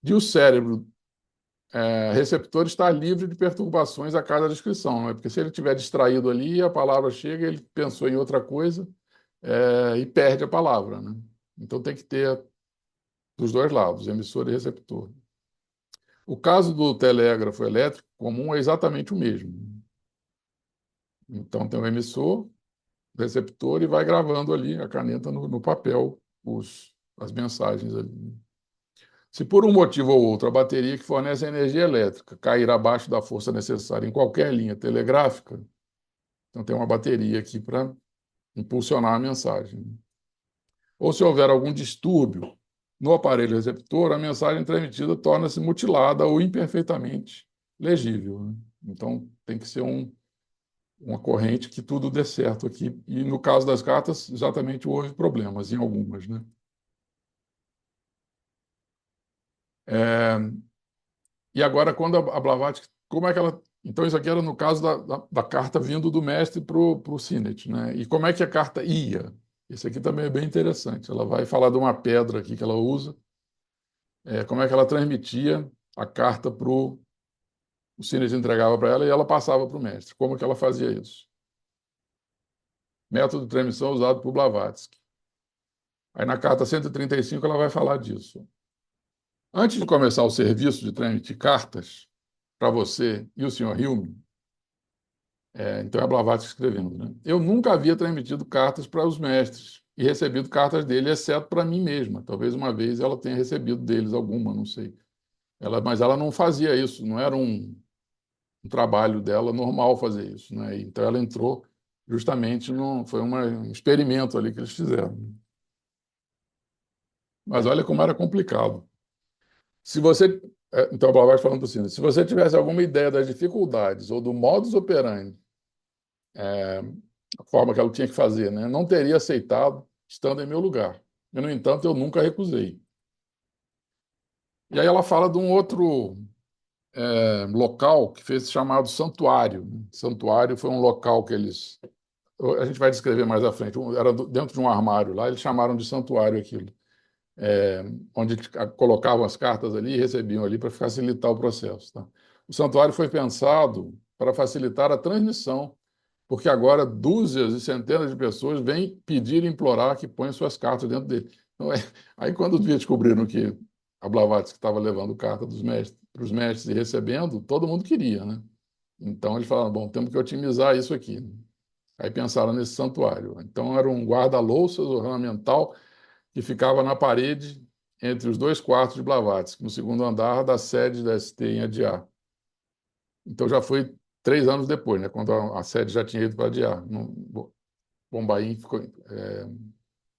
de o cérebro receptor estar livre de perturbações a cada descrição. Né? Porque se ele estiver distraído ali, a palavra chega, ele pensou em outra coisa e perde a palavra. Né? Então, tem que ter dos dois lados, emissor e receptor. O caso do telégrafo elétrico comum é exatamente o mesmo. Então, tem o emissor, receptor, e vai gravando ali a caneta no papel as mensagens ali. Se por um motivo ou outro a bateria que fornece a energia elétrica cair abaixo da força necessária em qualquer linha telegráfica, então tem uma bateria aqui para impulsionar a mensagem. Ou se houver algum distúrbio no aparelho receptor, a mensagem transmitida torna-se mutilada ou imperfeitamente legível. Né? Então, tem que ser uma corrente que tudo dê certo aqui. E, no caso das cartas, exatamente houve problemas em algumas. Né? E agora, quando a Blavatsky... Como é que ela... Então, isso aqui era no caso da carta vindo do mestre para o Sinet. Né? E como é que a carta ia? Isso aqui também é bem interessante. Ela vai falar de uma pedra aqui que ela usa, como é que ela transmitia a carta para o Sinet, entregava para ela e ela passava para o mestre. Como que ela fazia isso? Método de transmissão usado por Blavatsky. Aí na carta 135 ela vai falar disso. Antes de começar o serviço de transmitir cartas para você e o Sr. Hume, então é a Blavatsky escrevendo, né? Eu nunca havia transmitido cartas para os mestres e recebido cartas dele, exceto para mim mesma. Talvez uma vez ela tenha recebido deles alguma, não sei. Mas ela não fazia isso, não era um trabalho dela normal fazer isso, né? Então ela entrou justamente foi um experimento ali que eles fizeram. Mas olha como era complicado. Se você, então a Blavatsky falando assim, se você tivesse alguma ideia das dificuldades ou do modus operandi, a forma que ela tinha que fazer, né, não teria aceitado estando em meu lugar. E, no entanto, eu nunca recusei. E aí ela fala de um outro local que fez chamado Santuário. Santuário foi um local que a gente vai descrever mais à frente, era dentro de um armário lá, eles chamaram de santuário aquilo, onde colocavam as cartas ali e recebiam ali para facilitar o processo. Tá? O santuário foi pensado para facilitar a transmissão, porque agora dúzias e centenas de pessoas vêm pedir e implorar que ponham suas cartas dentro dele. Então, aí, quando descobriram que a Blavatsky estava levando carta para os mestres e recebendo, todo mundo queria, né? Então, eles falaram, bom, temos que otimizar isso aqui. Aí pensaram nesse santuário. Então, era um guarda-louças ornamental que ficava na parede entre os dois quartos de Blavatsky, no segundo andar da sede da ST em Adyar. Então, já foi 3 anos depois, né, quando a sede já tinha ido para Adyar. Bombaim foi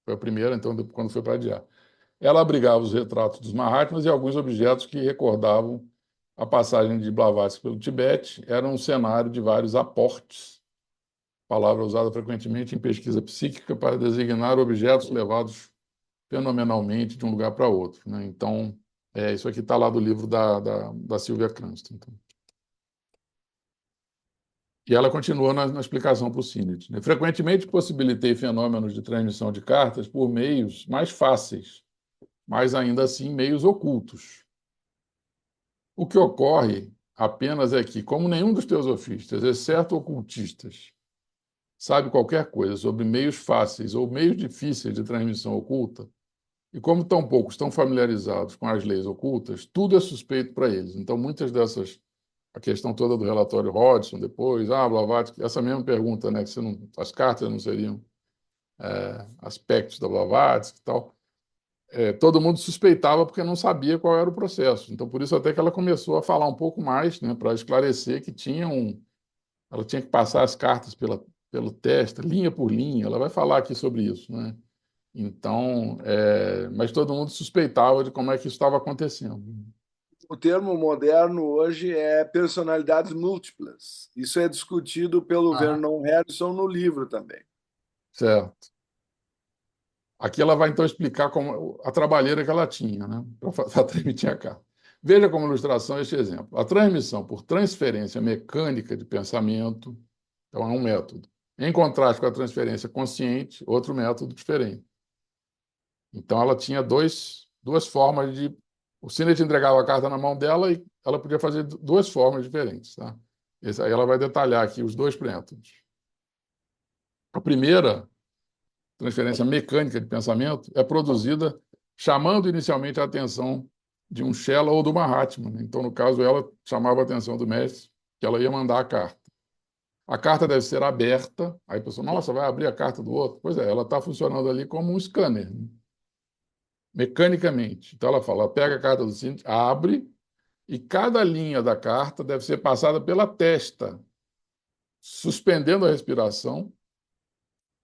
a primeira, então, quando foi para adiar. Ela abrigava os retratos dos Mahatmas e alguns objetos que recordavam a passagem de Blavatsky pelo Tibete. Era um cenário de vários aportes, palavra usada frequentemente em pesquisa psíquica para designar objetos levados fenomenalmente de um lugar para outro, né? Então, isso aqui está lá do livro da Sylvia Cranston. Então. E ela continua na explicação para o Sinnett, né? Frequentemente possibilitei fenômenos de transmissão de cartas por meios mais fáceis, mas ainda assim meios ocultos. O que ocorre apenas é que, como nenhum dos teosofistas, exceto ocultistas, sabe qualquer coisa sobre meios fáceis ou meios difíceis de transmissão oculta, e como tão poucos estão familiarizados com as leis ocultas, tudo é suspeito para eles. Então, muitas dessas, a questão toda do relatório Hodgson, depois, Blavatsky, essa mesma pergunta, né, que as cartas não seriam aspectos da Blavatsky e tal, todo mundo suspeitava porque não sabia qual era o processo. Então, por isso até que ela começou a falar um pouco mais, né, para esclarecer que ela tinha que passar as cartas pelo teste, linha por linha. Ela vai falar aqui sobre isso, né? Então, mas todo mundo suspeitava de como é que isso estava acontecendo. O termo moderno hoje é personalidades múltiplas. Isso é discutido pelo Vernon Harrison no livro também. Certo. Aqui ela vai, então, explicar como a trabalheira que ela tinha, né, para transmitir a carta. Veja como ilustração este exemplo. A transmissão por transferência mecânica de pensamento, então, é um método. Em contraste com a transferência consciente, outro método diferente. Então, ela tinha duas formas de... O Sinnett entregava a carta na mão dela e ela podia fazer duas formas diferentes. Tá? Aí ela vai detalhar aqui os dois métodos. A primeira, transferência mecânica de pensamento, é produzida chamando inicialmente a atenção de um Shela ou do Mahatma. Né? Então, no caso, ela chamava a atenção do mestre que ela ia mandar a carta. A carta deve ser aberta. Aí a pessoa, nossa, vai abrir a carta do outro? Pois é, ela está funcionando ali como um scanner, né? Mecanicamente. Então, ela pega a carta do Sinnett, abre, e cada linha da carta deve ser passada pela testa, suspendendo a respiração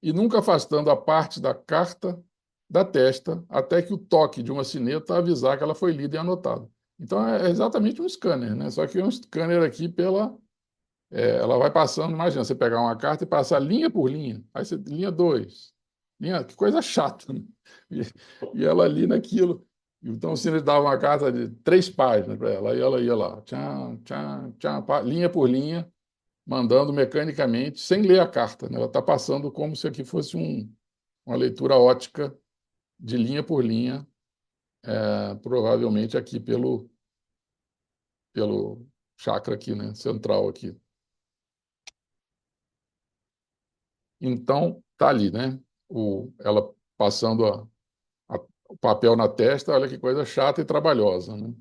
e nunca afastando a parte da carta da testa até que o toque de uma sineta avisar que ela foi lida e anotada. Então, é exatamente um scanner, né? Só que é um scanner aqui ela vai passando, imagina, você pegar uma carta e passar linha por linha, aí você, linha 2, que coisa chata, né? E ela ali naquilo. Então, se ele dava uma carta de 3 páginas para ela, e ela ia lá, tchan, tchan, tchan, linha por linha, mandando mecanicamente, sem ler a carta, né? Ela está passando como se aqui fosse uma leitura ótica de linha por linha, provavelmente aqui pelo chakra aqui, né? Central aqui. Então, tá ali, né? Ela passando o papel na testa, olha que coisa chata e trabalhosa, né?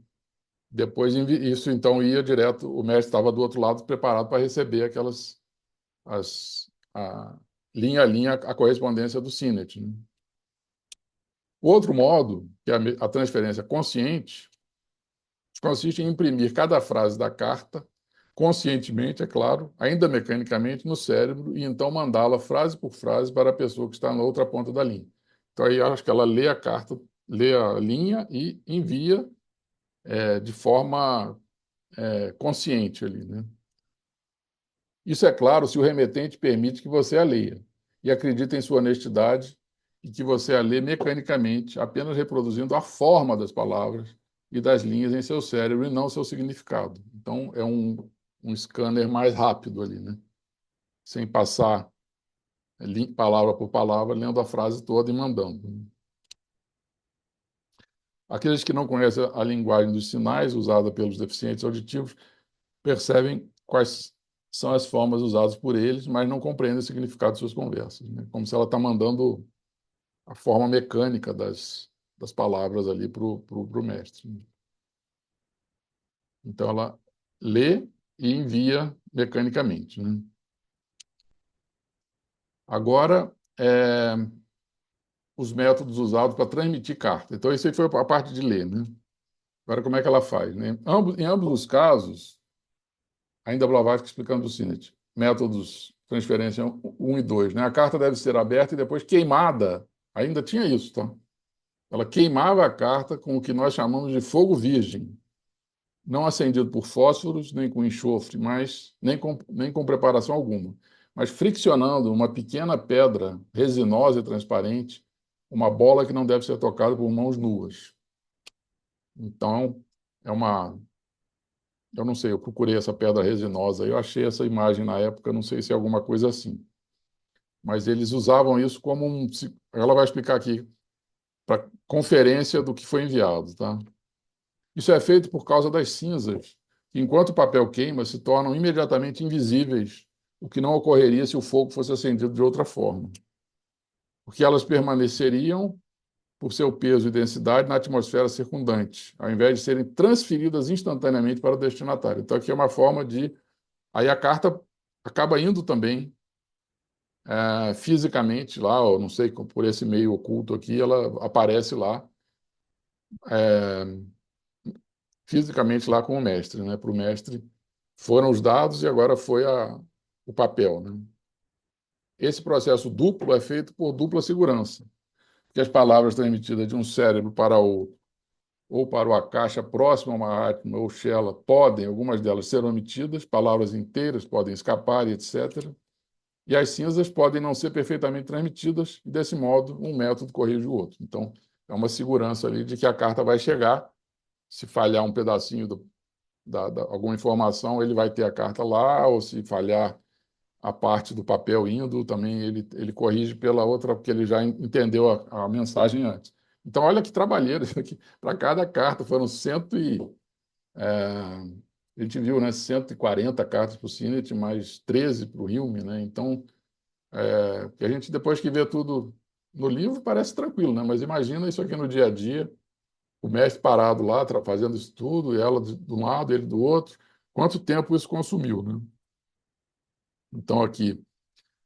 Depois, isso então ia direto, o mestre estava do outro lado preparado para receber linha a linha, a correspondência do Sinnett, né? O outro modo, que é a transferência consciente, consiste em imprimir cada frase da carta, conscientemente, é claro, ainda mecanicamente, no cérebro, e então mandá-la frase por frase para a pessoa que está na outra ponta da linha. Então, aí acho que ela lê a carta, lê a linha e envia de forma consciente ali, né? Isso é claro se o remetente permite que você a leia e acredita em sua honestidade e que você a lê mecanicamente, apenas reproduzindo a forma das palavras e das linhas em seu cérebro e não seu significado. Então, é um scanner mais rápido ali, né? Sem passar palavra por palavra, lendo a frase toda e mandando. Aqueles que não conhecem a linguagem dos sinais usada pelos deficientes auditivos percebem quais são as formas usadas por eles, mas não compreendem o significado de suas conversas, né? Como se ela está mandando a forma mecânica das palavras ali para o mestre. Então, ela lê e envia mecanicamente, né? Agora, os métodos usados para transmitir carta. Então, isso aí foi a parte de ler, né? Agora, como é que ela faz, né? Em ambos os casos, ainda Blavatsky explicando o Sinnett, métodos transferência 1 e 2, né? A carta deve ser aberta e depois queimada. Ainda tinha isso, tá? Ela queimava a carta com o que nós chamamos de fogo virgem, não acendido por fósforos, nem com enxofre, mas nem com preparação alguma, mas friccionando uma pequena pedra resinosa e transparente, uma bola que não deve ser tocada por mãos nuas. Então, é uma... Eu não sei, eu procurei essa pedra resinosa, eu achei essa imagem na época, não sei se é alguma coisa assim. Mas eles usavam isso como um... Ela vai explicar aqui, para conferência do que foi enviado, tá? Isso é feito por causa das cinzas, que enquanto o papel queima, se tornam imediatamente invisíveis, o que não ocorreria se o fogo fosse acendido de outra forma. Porque elas permaneceriam, por seu peso e densidade, na atmosfera circundante, ao invés de serem transferidas instantaneamente para o destinatário. Então, aqui é uma forma de... Aí a carta acaba indo também fisicamente lá, ou não sei, por esse meio oculto aqui, ela aparece lá, fisicamente lá com o mestre, né? Para o mestre foram os dados e agora foi o papel, né? Esse processo duplo é feito por dupla segurança, porque as palavras transmitidas de um cérebro para outro ou para uma caixa próxima a uma átima ou shella podem, algumas delas, ser omitidas, palavras inteiras podem escapar, etc. E as cinzas podem não ser perfeitamente transmitidas, e, desse modo, um método corrige o outro. Então, é uma segurança ali de que a carta vai chegar. Se falhar um pedacinho alguma informação, ele vai ter a carta lá, ou se falhar a parte do papel indo, também ele corrige pela outra, porque ele já entendeu a mensagem antes. Então, olha que trabalheira isso aqui. Para cada carta foram a gente viu, né, 140 cartas para o Sinet, mais 13 para o Hilme, né? Então, a gente, depois que vê tudo no livro, parece tranquilo, né? Mas imagina isso aqui no dia a dia, o mestre parado lá, fazendo isso tudo, e ela de um lado, ele do outro. Quanto tempo isso consumiu, né? Então, aqui,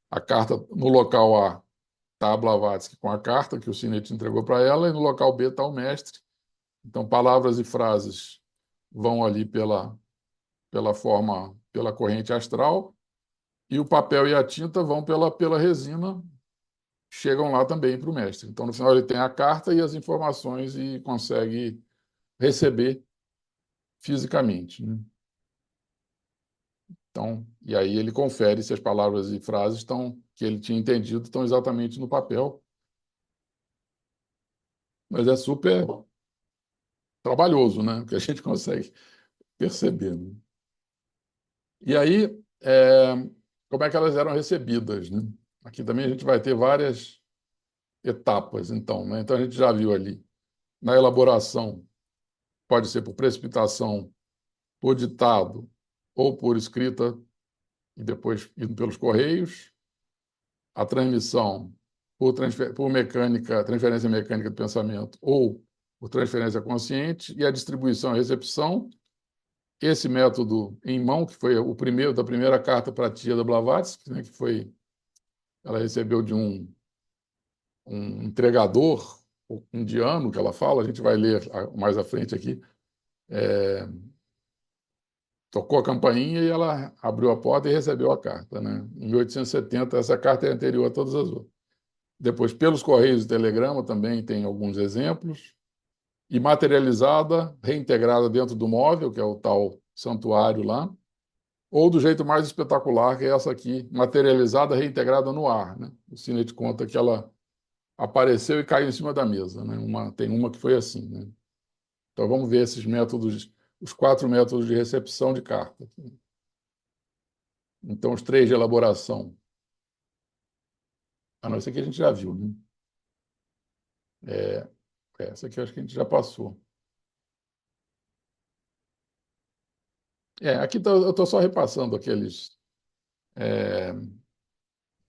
a carta no local A está a Blavatsky com a carta que o Sinet entregou para ela, e no local B está o mestre. Então, palavras e frases vão ali pela corrente astral, e o papel e a tinta vão pela resina, chegam lá também para o mestre. Então, no final, ele tem a carta e as informações e consegue receber fisicamente, né? Então, e aí ele confere se as palavras e frases que ele tinha entendido estão exatamente no papel. Mas é super trabalhoso, né? Que a gente consegue perceber, né? E aí, como é que elas eram recebidas, né? Aqui também a gente vai ter várias etapas, então, né? Então a gente já viu ali na elaboração, pode ser por precipitação, por ditado ou por escrita e depois indo pelos correios, a transmissão por mecânica, transferência mecânica do pensamento ou por transferência consciente, e a distribuição e recepção. Esse método em mão, que foi o primeiro da primeira carta para a tia da Blavatsky, né, ela recebeu de um entregador indiano, que ela fala, a gente vai ler mais à frente aqui, tocou a campainha e ela abriu a porta e recebeu a carta, né? Em 1870, essa carta é anterior a todas as outras. Depois, pelos correios e telegrama, também tem alguns exemplos. E materializada, reintegrada dentro do móvel, que é o tal santuário lá, ou do jeito mais espetacular, que é essa aqui, materializada, reintegrada no ar, né? O Sinet conta que ela apareceu e caiu em cima da mesa, né? Tem uma que foi assim, né? Então, vamos ver esses métodos, os 4 métodos de recepção de carta. Então, os 3 de elaboração. Ah, não, esse aqui a gente já viu, né? Essa aqui eu acho que a gente já passou. Aqui eu estou só repassando aqueles.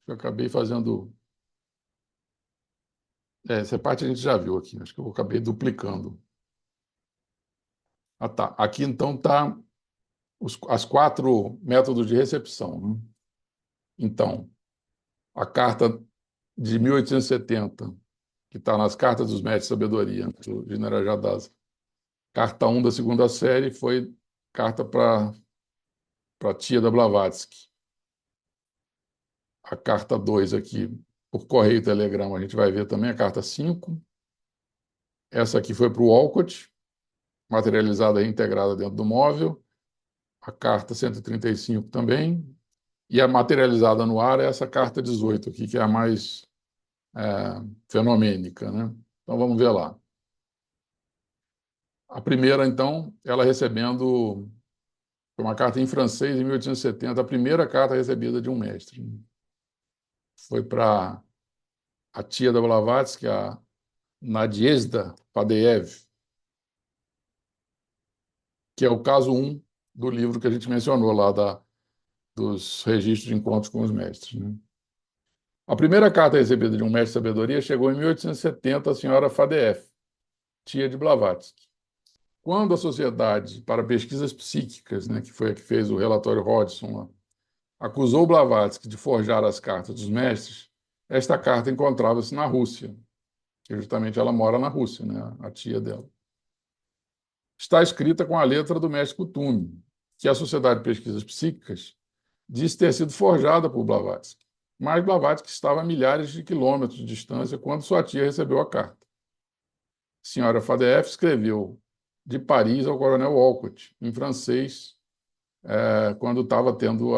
Eu acabei fazendo. Essa parte a gente já viu aqui, acho que eu acabei duplicando. Ah, tá. Aqui então tá as 4 métodos de recepção, né? Então, a carta de 1870, que está nas cartas dos mestres de sabedoria, do General Jadasa. Carta 1 da segunda série foi carta para a tia da Blavatsky. a carta 2 aqui, por correio e telegrama, a gente vai ver também a carta 5. Essa aqui foi para o Walcott, materializada e integrada dentro do móvel. A carta 135 também. E a materializada no ar é essa carta 18 aqui, que é a mais fenomênica, né? Então vamos ver lá. A primeira, então, ela recebendo foi uma carta em francês em 1870, a primeira carta recebida de um mestre. Foi para a tia da Blavatsky, a Nadezhda Fadeev, que é o caso 1 do livro que a gente mencionou lá dos registros de encontros com os mestres, né? A primeira carta recebida de um mestre de sabedoria chegou em 1870 à senhora Fadeev, tia de Blavatsky. Quando a Sociedade para Pesquisas Psíquicas, né, que foi a que fez o relatório Hodgson lá, acusou Blavatsky de forjar as cartas dos mestres, esta carta encontrava-se na Rússia, que justamente ela mora na Rússia, né, a tia dela. Está escrita com a letra do mestre Kutume, que a Sociedade de Pesquisas Psíquicas diz ter sido forjada por Blavatsky, mas Blavatsky estava a milhares de quilômetros de distância quando sua tia recebeu a carta. A senhora Fadeev escreveu de Paris ao coronel Walcott, em francês, quando estava tendo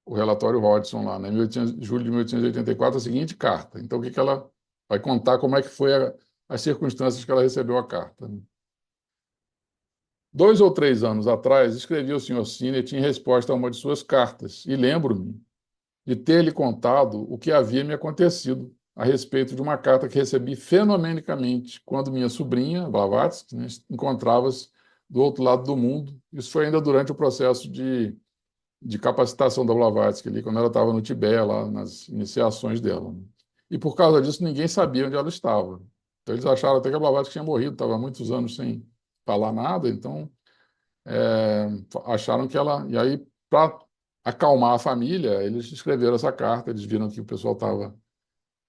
o relatório Hodgson lá, né, em julho de 1884, a seguinte carta. Então, o que ela vai contar como é que foi as circunstâncias que ela recebeu a carta, né? 2 ou 3 anos atrás, escrevi ao Sr. Sinnett em resposta a uma de suas cartas, e lembro-me de ter-lhe contado o que havia me acontecido a respeito de uma carta que recebi fenomenicamente quando minha sobrinha, Blavatsky, né, encontrava-se do outro lado do mundo. Isso foi ainda durante o processo de capacitação da Blavatsky, ali, quando ela estava no Tibete, lá nas iniciações dela, né? E por causa disso, ninguém sabia onde ela estava. Então, eles acharam até que a Blavatsky tinha morrido, estava há muitos anos sem falar nada, então acharam que ela... E aí, para acalmar a família, eles escreveram essa carta, eles viram que o pessoal estava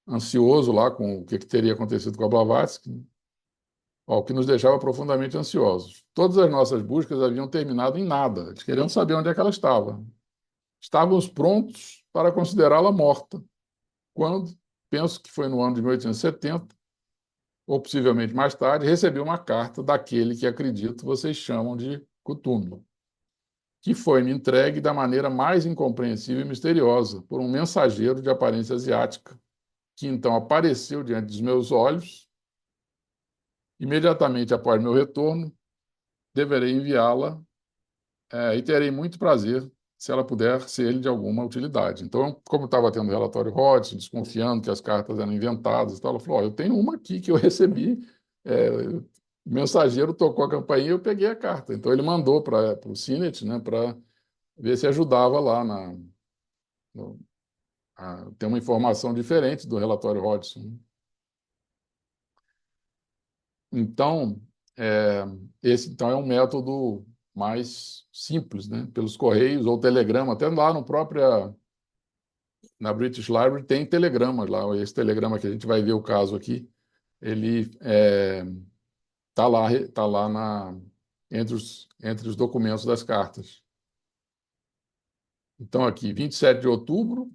ansioso lá com o que teria acontecido com a Blavatsky, né? O que nos deixava profundamente ansiosos. Todas as nossas buscas haviam terminado em nada, eles queriam saber onde é que ela estava. Estávamos prontos para considerá-la morta, quando, penso que foi no ano de 1870, ou possivelmente mais tarde, recebi uma carta daquele que acredito vocês chamam de Kutume, que foi-me entregue da maneira mais incompreensível e misteriosa por um mensageiro de aparência asiática, que então apareceu diante dos meus olhos. Imediatamente após meu retorno, deverei enviá-la, e terei muito prazer se ela puder ser de alguma utilidade. Então, como estava tendo relatório Hodgson, desconfiando que as cartas eram inventadas, ela falou: eu tenho uma aqui que eu recebi, o mensageiro tocou a campainha e eu peguei a carta. Então, ele mandou para o Sinnett, né, para ver se ajudava lá a ter uma informação diferente do relatório Hodgson, né? Então, esse então é um método mais simples, né? Pelos correios ou telegrama, até lá na British Library tem telegramas lá. Esse telegrama que a gente vai ver o caso aqui, ele tá lá entre os documentos das cartas. Então aqui, 27 de outubro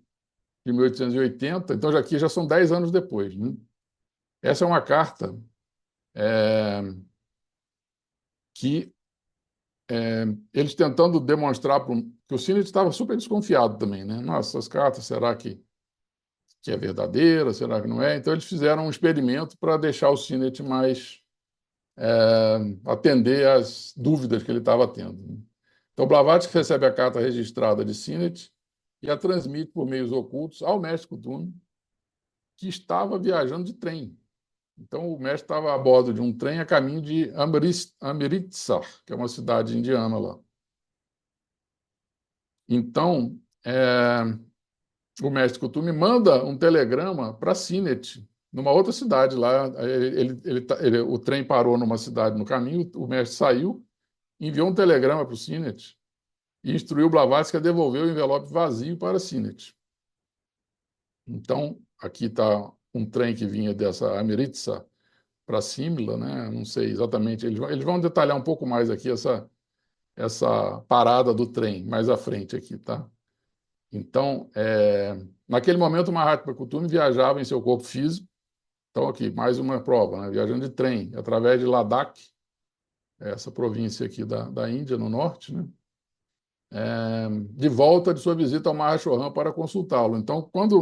de 1880, então aqui já são 10 anos depois, né? Essa é uma carta que eles tentando demonstrar que o Sinnett estava super desconfiado também, né? Nossa, essas cartas, será que é verdadeira? Será que não é? Então, eles fizeram um experimento para deixar o Sinnett mais atender às dúvidas que ele estava tendo, né? Então, Blavatsky recebe a carta registrada de Sinnett e a transmite por meios ocultos ao mestre Kutume, que estava viajando de trem. Então, o mestre estava a bordo de um trem a caminho de Amritsar, que é uma cidade indiana lá. Então, o mestre Kutume manda um telegrama para Sinnett, numa outra cidade lá. O trem parou numa cidade no caminho, o mestre saiu, enviou um telegrama para o Sinnett e instruiu Blavatsky a devolver o envelope vazio para Sinnett. Então, aqui está um trem que vinha dessa Amritsar para Simla, né? Não sei exatamente, eles vão detalhar um pouco mais aqui essa parada do trem, mais à frente aqui, tá? Então, naquele momento, o Mahatma Kutume viajava em seu corpo físico. Então, aqui, mais uma prova, né? Viajando de trem, através de Ladakh, essa província aqui da Índia, no norte, né? De volta de sua visita ao Mahashohan para consultá-lo. Então, quando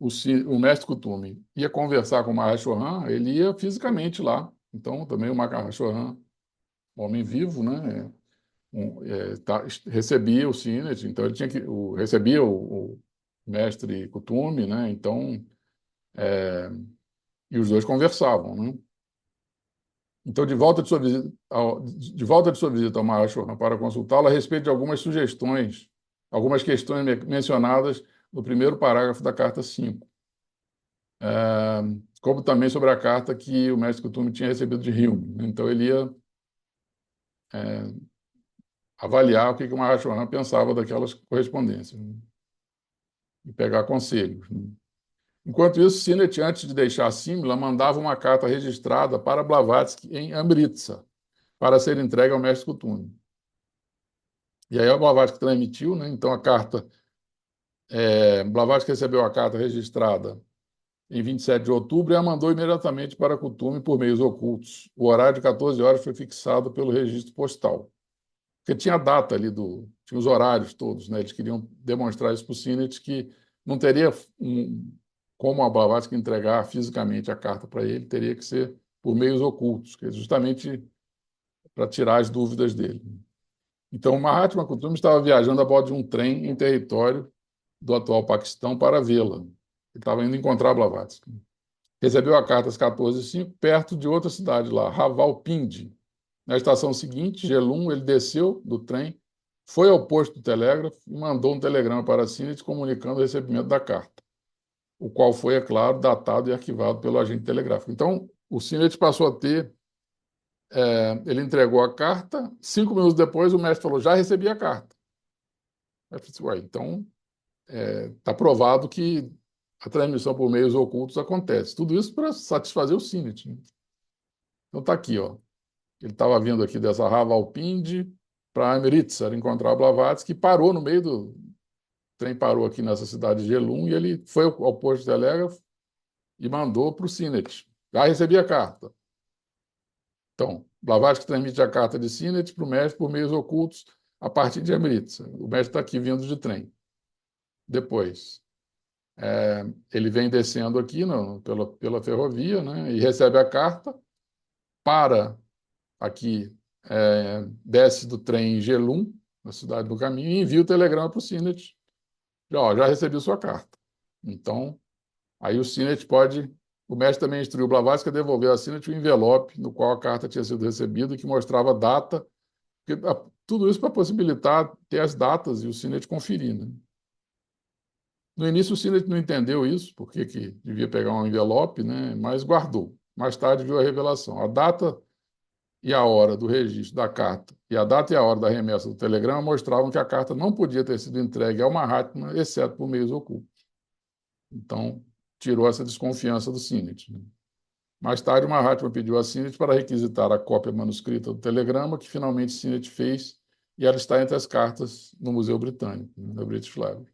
o mestre Kutume ia conversar com o Mahashohan, ele ia fisicamente lá. Então, também o Mahashohan, homem vivo, né? Recebia o Sinet, então ele tinha que recebia o mestre Kutume, né? Então, e os dois conversavam, né? Então, de volta de sua visita ao Mahashohan para consultá-lo a respeito de algumas sugestões, algumas questões mencionadas no primeiro parágrafo da carta 5, como também sobre a carta que o mestre Kutume tinha recebido de Hilme. Então, ele ia avaliar o que o Mahashohan pensava daquelas correspondências, né? E pegar conselhos, né? Enquanto isso, Sinet, antes de deixar Simla, mandava uma carta registrada para Blavatsky em Amritsar, para ser entregue ao mestre Kutume. E aí o Blavatsky transmitiu, né? Então Blavatsky recebeu a carta registrada em 27 de outubro e a mandou imediatamente para Kutume por meios ocultos. O horário de 14 horas foi fixado pelo registro postal. Porque tinha a data ali, tinha os horários todos, né? Eles queriam demonstrar isso para o Sinet, que não teria como a Blavatsky entregar fisicamente a carta para ele, teria que ser por meios ocultos, que é justamente para tirar as dúvidas dele. Então, o Mahatma Kutume estava viajando a bordo de um trem em território do atual Paquistão para vê-la. Ele estava indo encontrar Blavatsky. Recebeu a carta às 14h05, perto de outra cidade lá, Rawalpindi. Na estação seguinte, Gelum, ele desceu do trem, foi ao posto do telégrafo e mandou um telegrama para Sinet comunicando o recebimento da carta, o qual foi, é claro, datado e arquivado pelo agente telegráfico. Então, o Sinet passou a ter... ele entregou a carta, 5 minutos depois o mestre falou, já recebi a carta. Eu falei, ué, então está provado que a transmissão por meios ocultos acontece. Tudo isso para satisfazer o Sinet, né? Então está aqui, ó. Ele estava vindo aqui dessa Rawalpindi para Amritsar encontrar Blavatsky, que parou no meio do... O trem parou aqui nessa cidade de Jhelum e ele foi ao posto de telégrafo e mandou para o Sinet. Já recebi a carta. Então, Blavatsky transmite a carta de Sinet para o mestre por meios ocultos a partir de Amritsar. O mestre está aqui vindo de trem. Depois, ele vem descendo aqui pela ferrovia, né, e recebe a carta, para aqui, desce do trem em Jhelum, na cidade do caminho, e envia o telegrama para o Sinet. Já recebi sua carta. Então, aí o Sinet pode... O mestre também instruiu o Blavatsky a devolver a Sinet o envelope no qual a carta tinha sido recebida, que mostrava a data, tudo isso para possibilitar ter as datas e o Sinet conferir, né? No início, o Sinet não entendeu isso, porque que devia pegar um envelope, né? Mas guardou. Mais tarde, viu a revelação. A data e a hora do registro da carta e a data e a hora da remessa do telegrama mostravam que a carta não podia ter sido entregue ao Mahatma, exceto por meios ocultos. Então, tirou essa desconfiança do Sinet, né? Mais tarde, o Mahatma pediu a Sinet para requisitar a cópia manuscrita do telegrama, que finalmente Sinet fez, e ela está entre as cartas no Museu Britânico, né, da British Library.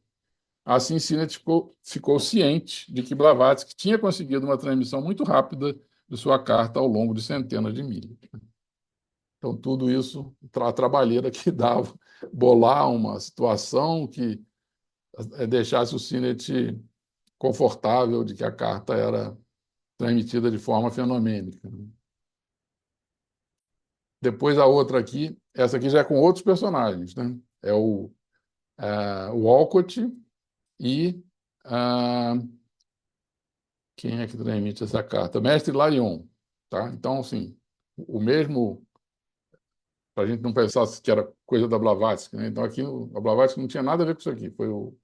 Assim, Sinet ficou ciente de que Blavatsky tinha conseguido uma transmissão muito rápida de sua carta ao longo de centenas de milhas. Então, tudo isso, a trabalheira que dava, bolar uma situação que deixasse o Sinet confortável de que a carta era transmitida de forma fenomênica. Depois a outra aqui, essa aqui já é com outros personagens, né? É o Walcott e quem é que transmite essa carta? Mestre Larion, tá? Então, assim, o mesmo, para a gente não pensar que era coisa da Blavatsky, né? Então, aqui a Blavatsky não tinha nada a ver com isso aqui. Foi o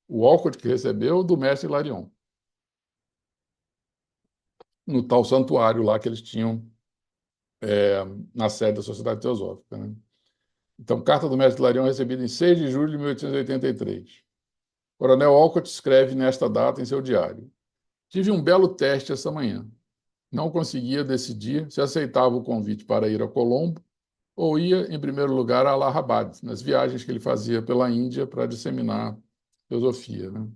Walcott que recebeu do mestre Larion, no tal santuário lá que eles tinham na sede da Sociedade Teosófica, né? Então, carta do mestre Larion recebida em 6 de julho de 1883. Coronel Walcott escreve nesta data em seu diário: tive um belo teste essa manhã. Não conseguia decidir se aceitava o convite para ir a Colombo ou ia, em primeiro lugar, a Allahabad, nas viagens que ele fazia pela Índia para disseminar filosofia, né?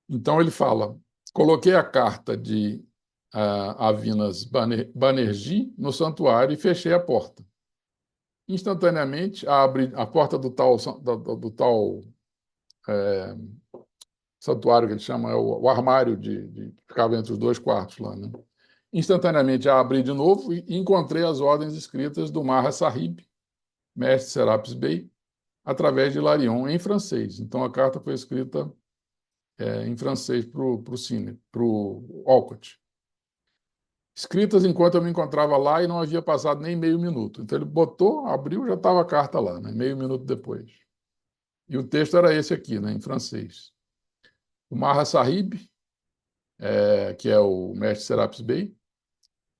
Então, ele fala: coloquei a carta de Avinas Banerjee no santuário e fechei a porta. Instantaneamente, abre a porta do tal santuário que ele chama, é o armário que ficava entre os dois quartos lá, né? Instantaneamente a abri de novo e encontrei as ordens escritas do Maha Sahib, mestre Serapis Bey, através de Hilarion, em francês. Então a carta foi escrita em francês para o Olcott. Escritas enquanto eu me encontrava lá e não havia passado nem meio minuto. Então ele botou, abriu, já estava a carta lá, né? Meio minuto depois. E o texto era esse aqui, né? Em francês. O Maha Sahib, que é o mestre Serapis Bey,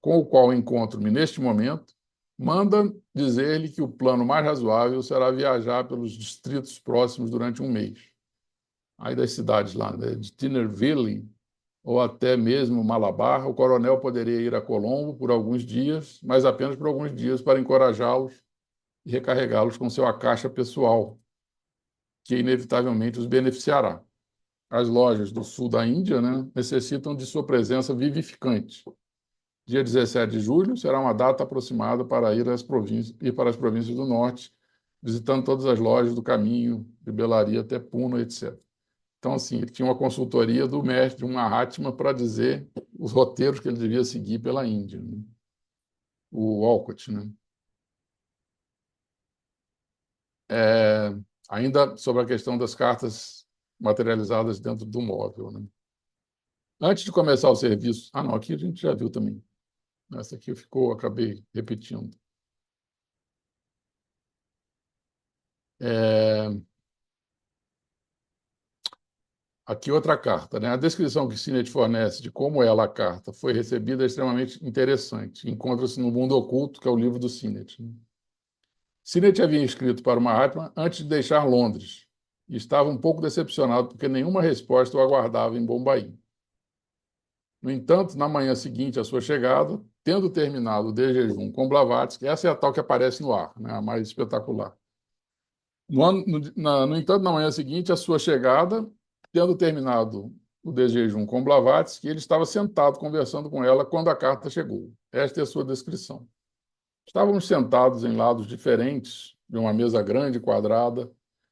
com o qual encontro-me neste momento, manda dizer-lhe que o plano mais razoável será viajar pelos distritos próximos durante um mês. Aí das cidades lá, né, de Tinnerville ou até mesmo Malabar, o coronel poderia ir a Colombo por alguns dias, mas apenas por alguns dias para encorajá-los e recarregá-los com seu caixa pessoal, que inevitavelmente os beneficiará. As lojas do sul da Índia, né, necessitam de sua presença vivificante. Dia 17 de julho será uma data aproximada para ir para as províncias do norte, visitando todas as lojas do caminho, de Belaria até Puno, etc. Então, assim, ele tinha uma consultoria do mestre, de um Mahatma, para dizer os roteiros que ele devia seguir pela Índia, né? O Olcott, né? Ainda sobre a questão das cartas materializadas dentro do móvel, né? Antes de começar o serviço... Ah, não, aqui a gente já viu também. Essa aqui acabei repetindo. Aqui outra carta, né? A descrição que Sinnett fornece de como a carta foi recebida é extremamente interessante. Encontra-se no Mundo Oculto, que é o livro do Sinnett, né? Sinnett havia escrito para o Mahatma antes de deixar Londres e estava um pouco decepcionado porque nenhuma resposta o aguardava em Bombaim. No entanto, na manhã seguinte à sua chegada, tendo terminado o de jejum com Blavatsky, essa é a tal que aparece no ar, né? A mais espetacular. No entanto, na manhã seguinte à sua chegada, tendo terminado o de jejum com Blavatsky, ele estava sentado conversando com ela quando a carta chegou. Esta é a sua descrição. Estávamos sentados em lados diferentes de uma mesa grande e quadrada,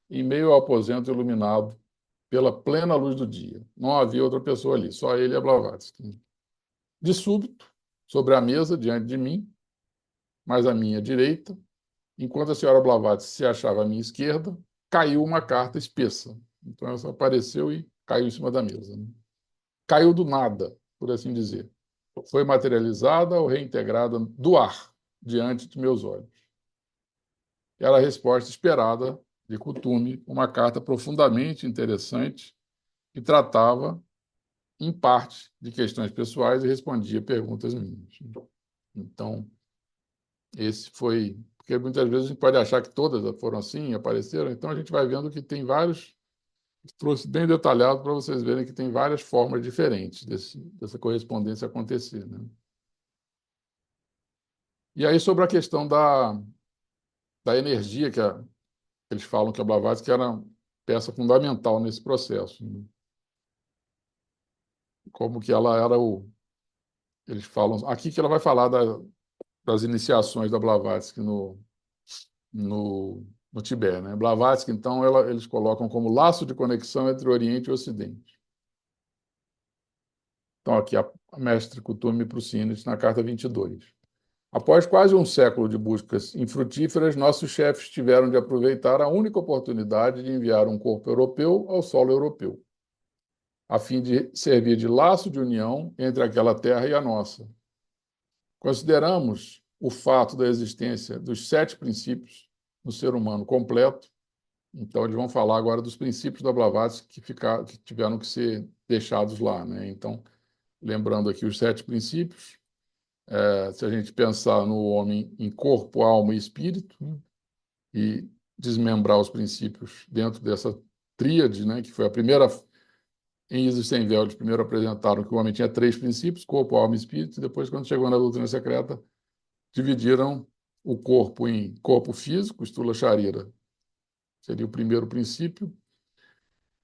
em meio ao aposento iluminado pela plena luz do dia. Não havia outra pessoa ali, só ele e a Blavatsky. De súbito, sobre a mesa, diante de mim, mais à minha direita, enquanto a senhora Blavatsky se achava à minha esquerda, caiu uma carta espessa. Então, ela só apareceu e caiu em cima da mesa, né? Caiu do nada, por assim dizer. Foi materializada ou reintegrada do ar, diante de meus olhos. Era a resposta esperada, de costume, uma carta profundamente interessante que tratava, em parte, de questões pessoais e respondia perguntas minhas. Então, esse foi... Porque muitas vezes a gente pode achar que todas foram assim, apareceram, então a gente vai vendo que tem vários... Trouxe bem detalhado para vocês verem que tem várias formas diferentes dessa correspondência acontecer, né? E aí, sobre a questão da energia que eles falam que a Blavatsky era peça fundamental nesse processo, né? Como que ela era Eles falam... Aqui que ela vai falar das iniciações da Blavatsky no Tibete, né? Blavatsky, então, eles colocam como laço de conexão entre o Oriente e o Ocidente. Então, aqui a mestre Kuthumi para o Sinnett, na carta 22. Após quase um século de buscas infrutíferas, nossos chefes tiveram de aproveitar a única oportunidade de enviar um corpo europeu ao solo europeu, a fim de servir de laço de união entre aquela terra e a nossa. Consideramos o fato da existência dos 7 princípios no ser humano completo. Então, eles vão falar agora dos princípios da Blavatsky que tiveram que ser deixados lá, né? Então, lembrando aqui os 7 princípios, se a gente pensar no homem em corpo, alma e espírito, né, e desmembrar os princípios dentro dessa tríade, né, que foi a primeira... Em Isis Sem Véu, eles primeiro apresentaram que o homem tinha 3 princípios, corpo, alma e espírito, e depois, quando chegou na doutrina secreta, dividiram o corpo em corpo físico, Stula Charira, seria o primeiro princípio,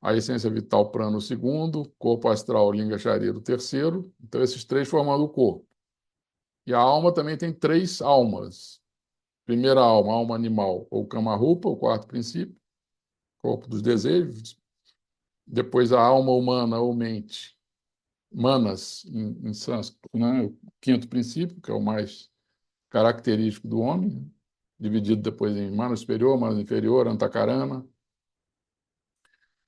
a essência vital prana o segundo, corpo astral Linga Charira o terceiro, então esses três formando o corpo. E a alma também tem três almas. Primeira alma, alma animal ou Kamarupa, o quarto princípio, corpo dos desejos. Depois a alma humana ou mente, manas em sânscrito, né? O quinto princípio, que é o mais característico do homem, né? Dividido depois em mana superior, mana inferior, antakarana.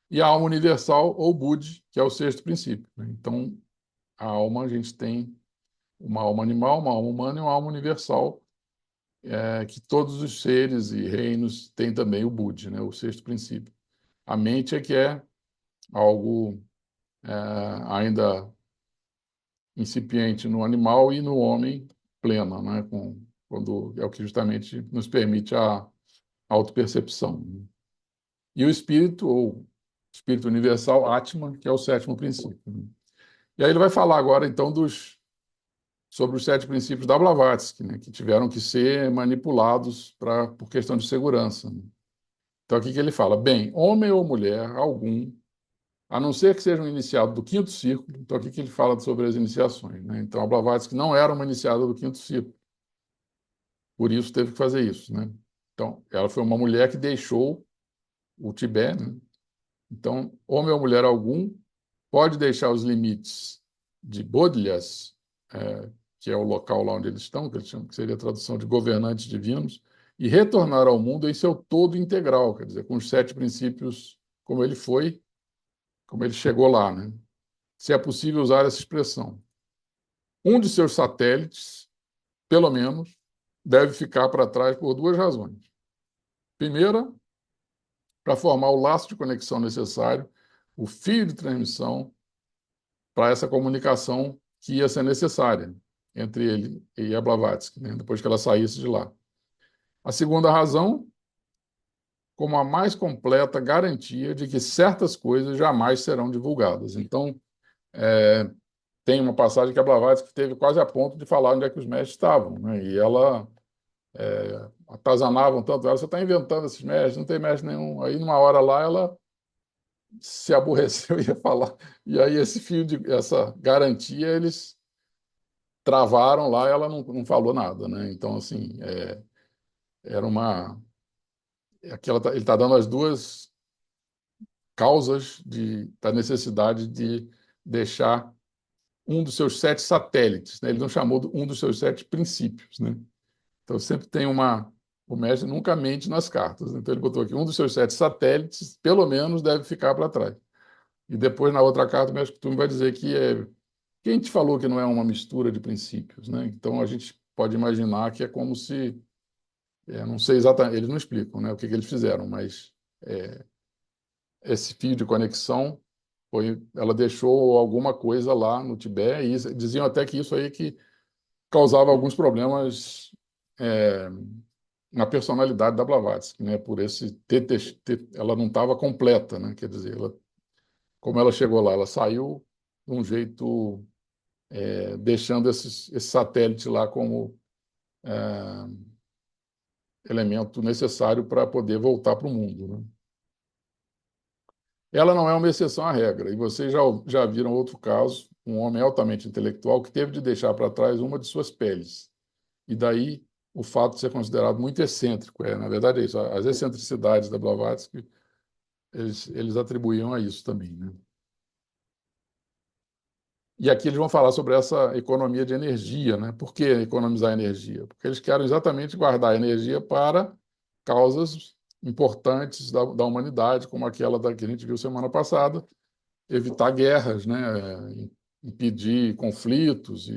E a alma universal ou Budi, que é o sexto princípio, né? Então, a alma, a gente tem uma alma animal, uma alma humana e uma alma universal, que todos os seres e reinos têm também o Budi, né? O sexto princípio. A mente é que é algo ainda incipiente no animal e no homem plena, né? Quando é o que justamente nos permite a autopercepção. E o espírito, ou espírito universal, Atman, que é o sétimo princípio. E aí ele vai falar agora, então, sobre os sete princípios da Blavatsky, né? Que tiveram que ser manipulados por questão de segurança. Então, aqui que ele fala, bem, homem ou mulher, algum, a não ser que seja um iniciado do quinto círculo, então aqui que ele fala sobre as iniciações, né? Então, a Blavatsky não era uma iniciada do quinto círculo, por isso teve que fazer isso, né? Então, ela foi uma mulher que deixou o Tibete, né? Então, homem ou mulher algum pode deixar os limites de Bodhlias, que é o local lá onde eles estão, que eles chamam, que seria a tradução de governantes divinos, e retornar ao mundo em seu todo integral, quer dizer, com os sete princípios como ele foi, como ele chegou lá, né? Se é possível usar essa expressão. Um de seus satélites, pelo menos, deve ficar para trás por duas razões. Primeira, para formar o laço de conexão necessário, o fio de transmissão para essa comunicação que ia ser necessária entre ele e a Blavatsky, né, depois que ela saísse de lá. A segunda razão, como a mais completa garantia de que certas coisas jamais serão divulgadas. Então, tem uma passagem que a Blavatsky teve quase a ponto de falar onde é que os mestres estavam, né? E ela atazanavam tanto ela, você está inventando esses mestres, não tem mestre nenhum. Aí, numa hora lá, ela se aborreceu e ia falar. E aí, essa garantia, eles travaram lá, ela não falou nada, né? Então, assim, era uma... ele está dando as duas causas da necessidade de deixar um dos seus sete satélites, né? Ele não chamou um dos seus sete princípios, né? Então, sempre tem o mestre nunca mente nas cartas. Então, ele botou aqui, um dos seus sete satélites, pelo menos, deve ficar para trás. E depois, na outra carta, o mestre Kutum vai dizer que quem te falou que não é uma mistura de princípios, né? Então, a gente pode imaginar que é como se... não sei exatamente, eles não explicam, né, o que eles fizeram, mas esse fio de conexão, ela deixou alguma coisa lá no Tibete, e diziam até que isso aí que causava alguns problemas na personalidade da Blavatsky, né? Por ela não estava completa, né? Quer dizer, como ela chegou lá, ela saiu de um jeito deixando esse satélite lá como elemento necessário para poder voltar para o mundo, né? Ela não é uma exceção à regra, e vocês já viram outro caso, um homem altamente intelectual que teve de deixar para trás uma de suas peles. E daí o fato de ser considerado muito excêntrico. Na verdade, é isso. As excentricidades da Blavatsky, eles atribuíam a isso também, né? E aqui eles vão falar sobre essa economia de energia, né? Por que economizar energia? Porque eles querem exatamente guardar energia para causas importantes da humanidade, como aquela que a gente viu semana passada, evitar guerras, né? Impedir conflitos.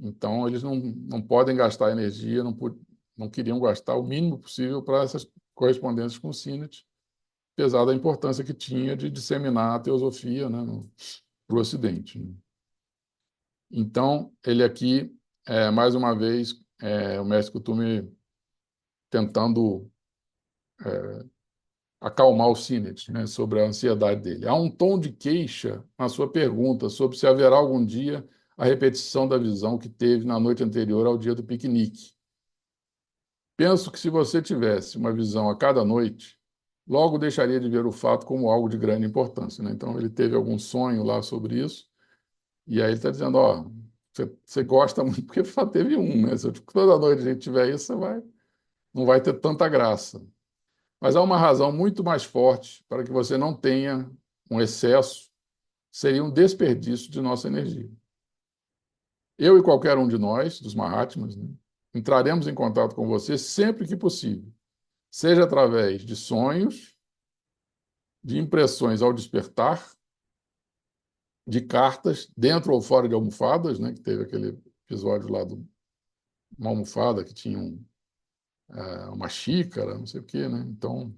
Então, eles não podem gastar energia, não queriam gastar o mínimo possível para essas correspondências com o Sinet, apesar da importância que tinha de disseminar a teosofia, né, para o Ocidente, né? Então, ele aqui, mais uma vez, o mestre Kuthumi tentando acalmar o Sinet, né, sobre a ansiedade dele. Há um tom de queixa na sua pergunta sobre se haverá algum dia a repetição da visão que teve na noite anterior ao dia do piquenique. Penso que se você tivesse uma visão a cada noite, logo deixaria de ver o fato como algo de grande importância, né? Então, ele teve algum sonho lá sobre isso, e aí ele está dizendo, ó, você gosta muito porque só teve um, né? Se toda noite a gente tiver isso, não vai ter tanta graça. Mas há uma razão muito mais forte para que você não tenha um excesso, seria um desperdício de nossa energia. Eu e qualquer um de nós, dos Mahatmas, né, entraremos em contato com você sempre que possível, seja através de sonhos, de impressões ao despertar, de cartas, dentro ou fora de almofadas, né, que teve aquele episódio lá de uma almofada que tinha uma xícara, não sei o quê, né? Então,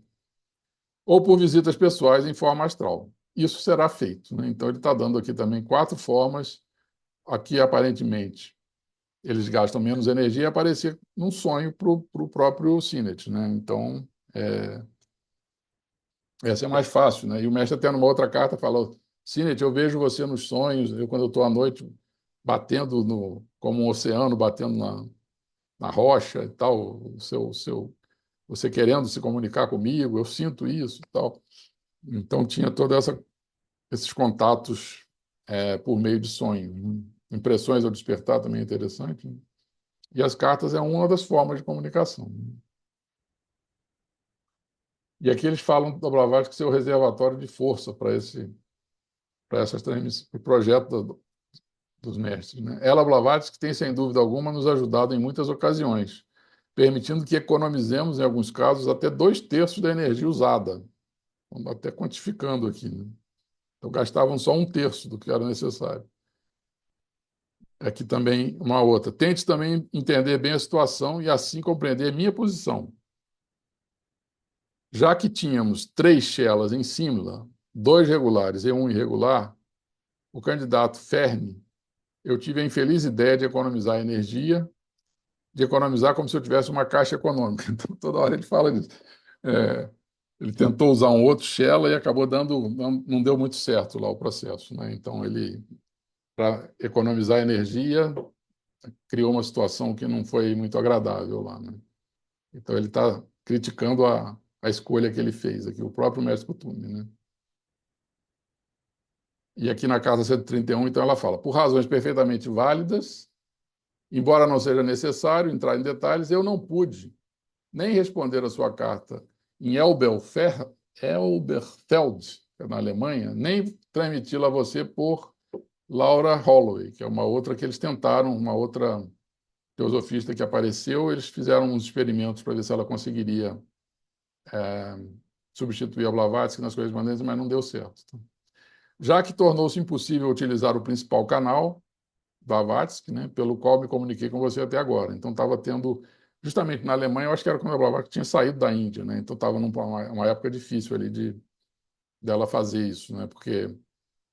ou por visitas pessoais em forma astral. Isso será feito, né? Então, ele está dando aqui também 4 formas. Aqui, aparentemente, eles gastam menos energia e aparecer num sonho para o próprio Sinet, né? Então, essa é mais fácil, né? E o mestre até numa outra carta falou, Sinet, eu vejo você nos sonhos, quando eu estou à noite batendo como um oceano, batendo na rocha e tal, você querendo se comunicar comigo, eu sinto isso e tal. Então, tinha todos esses contatos por meio de sonho, né? Impressões ao despertar também é interessante, né? E as cartas é uma das formas de comunicação, né? E aqui eles falam do Blavatsky ser o reservatório de força para essas transmissões, para o projeto dos mestres, né? Ela, Blavatsky, tem, sem dúvida alguma, nos ajudado em muitas ocasiões, permitindo que economizemos, em alguns casos, até 2/3 da energia usada. Vamos até quantificando aqui, né? Então, gastavam só 1/3 do que era necessário. Aqui também uma outra. Tente também entender bem a situação e assim compreender minha posição. Já que tínhamos 3 chelas em Simla, 2 regulares e 1 irregular, o candidato Fermi, eu tive a infeliz ideia de economizar energia, de economizar como se eu tivesse uma caixa econômica. Então, toda hora ele fala disso. Ele tentou usar um outro shell e acabou não deu muito certo lá o processo, né? Então, ele, para economizar energia, criou uma situação que não foi muito agradável lá, né? Então, ele está criticando a escolha que ele fez aqui, o próprio mestre Kuthumi, né? E aqui na carta 131, então, ela fala, por razões perfeitamente válidas, embora não seja necessário entrar em detalhes, eu não pude nem responder a sua carta em Elberfeld, que é na Alemanha, nem transmiti-la a você por Laura Holloway, que é uma outra que eles tentaram, uma outra teosofista que apareceu, eles fizeram uns experimentos para ver se ela conseguiria substituir a Blavatsky nas correspondências, mas não deu certo. Já que tornou-se impossível utilizar o principal canal, Blavatsky, né, pelo qual me comuniquei com você até agora. Então, estava tendo, justamente na Alemanha, eu acho que era quando a Blavatsky tinha saído da Índia, né? Então, estava numa época difícil ali dela fazer isso, né? Porque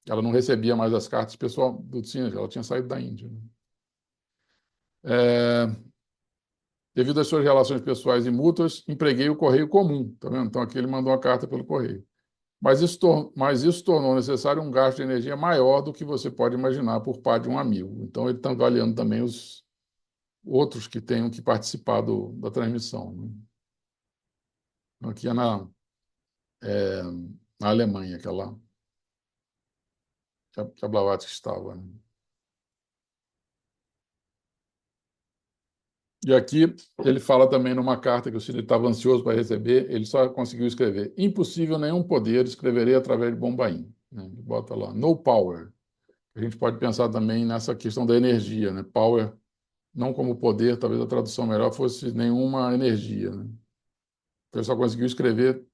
ela não recebia mais as cartas pessoal do Sinet, ela tinha saído da Índia, né? Devido às suas relações pessoais e mútuas, empreguei o correio comum, tá vendo? Então, aqui ele mandou uma carta pelo correio. Mas isso tornou necessário um gasto de energia maior do que você pode imaginar por parte de um amigo. Então, ele está avaliando também os outros que tenham que participar da transmissão, né? Aqui na Alemanha, que a Blavatsky estava, né? E aqui ele fala também numa carta que o Cid estava ansioso para receber, ele só conseguiu escrever: impossível nenhum poder, escreverei através de Bombaim, né? Ele bota lá, no power. A gente pode pensar também nessa questão da energia, né? Power, não como poder, talvez a tradução melhor fosse nenhuma energia, né? Então, ele só conseguiu escrever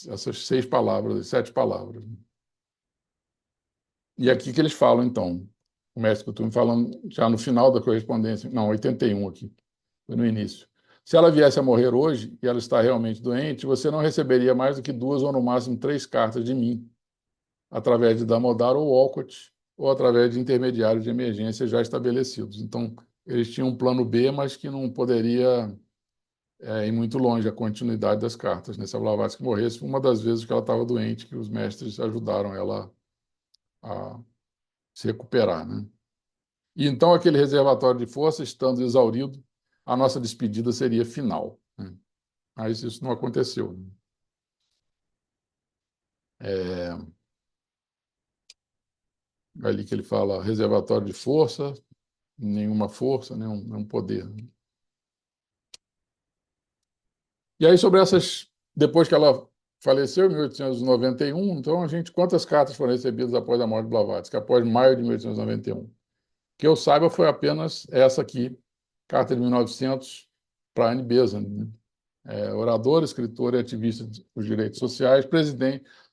essas 6 palavras, 7 palavras. E aqui que eles falam, então, o mestre Kuthumi falando já no final da correspondência, não, 81 aqui, foi no início. Se ela viesse a morrer hoje e ela está realmente doente, você não receberia mais do que 2 ou no máximo 3 cartas de mim, através de Damodar ou Walcott, ou através de intermediários de emergência já estabelecidos. Então, eles tinham um plano B, mas que não poderia ir muito longe a continuidade das cartas, né? Se a Blavatsky morresse, uma das vezes que ela estava doente, que os mestres ajudaram ela a se recuperar, né? E então aquele reservatório de força, estando exaurido, a nossa despedida seria final, né? Mas isso não aconteceu, né? Ali que ele fala reservatório de força, nenhuma força, nenhum poder, né? E aí, sobre essas, depois que ela faleceu, em 1891, então quantas cartas foram recebidas após a morte de Blavatsky, após maio de 1891? Que eu saiba, foi apenas essa aqui, carta de 1900, para Annie Besant, né? Oradora, escritora e ativista dos direitos sociais,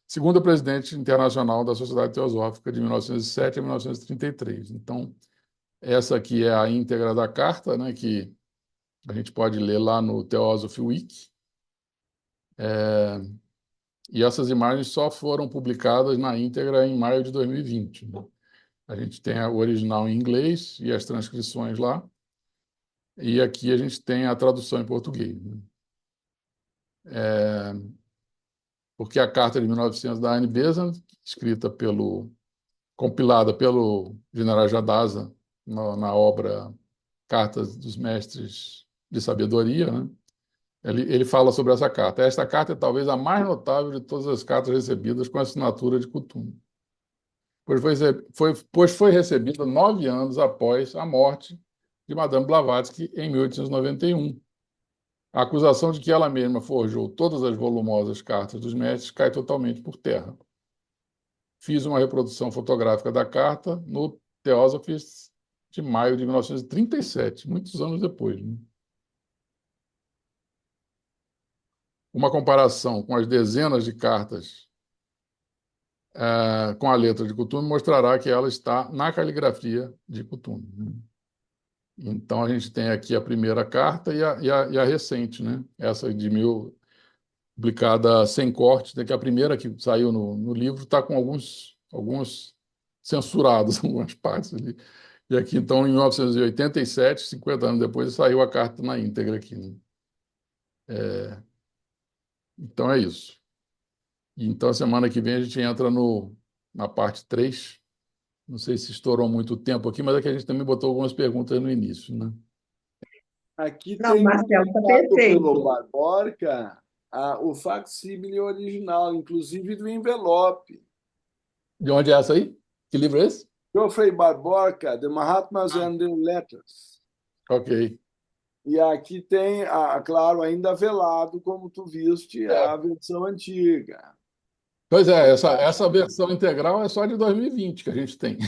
segunda presidente internacional da Sociedade Teosófica de 1907 a 1933. Então, essa aqui é a íntegra da carta, né, que a gente pode ler lá no Theosophy Wiki. E essas imagens só foram publicadas na íntegra em maio de 2020, né? A gente tem o original em inglês e as transcrições lá. E aqui a gente tem a tradução em português, né? Porque a carta de 1900 da Annie Besant, compilada pelo general Jadasa na obra Cartas dos Mestres de Sabedoria, né? Ele fala sobre essa carta. Esta carta é talvez a mais notável de todas as cartas recebidas com a assinatura de Kutum, pois foi recebida 9 anos após a morte de Madame Blavatsky em 1891. A acusação de que ela mesma forjou todas as volumosas cartas dos mestres cai totalmente por terra. Fiz uma reprodução fotográfica da carta no Theosophist de maio de 1937, muitos anos depois, né? Uma comparação com as dezenas de cartas com a letra de Kutum mostrará que ela está na caligrafia de Kutum, né? Então, a gente tem aqui a primeira carta e a recente, né? Essa publicada sem corte, né? Que a primeira que saiu no livro está com alguns censurados, algumas partes ali. E aqui, então, em 1987, 50 anos depois, saiu a carta na íntegra aqui, né? Então, é isso. Então, semana que vem, a gente entra na parte 3. Não sei se estourou muito tempo aqui, mas é que a gente também botou algumas perguntas no início, né? Aqui Não, tem Marcelo, está publicado pelo perfeito. Barborca o facsímile original, inclusive do envelope. De onde é essa aí? Que livro é esse? Geoffrey Barborca, The Mahatmas Ah, and the Letters. ok. E aqui tem, claro, ainda velado, como tu viste, a versão antiga. Pois é, essa versão integral é só de 2020 que a gente tem.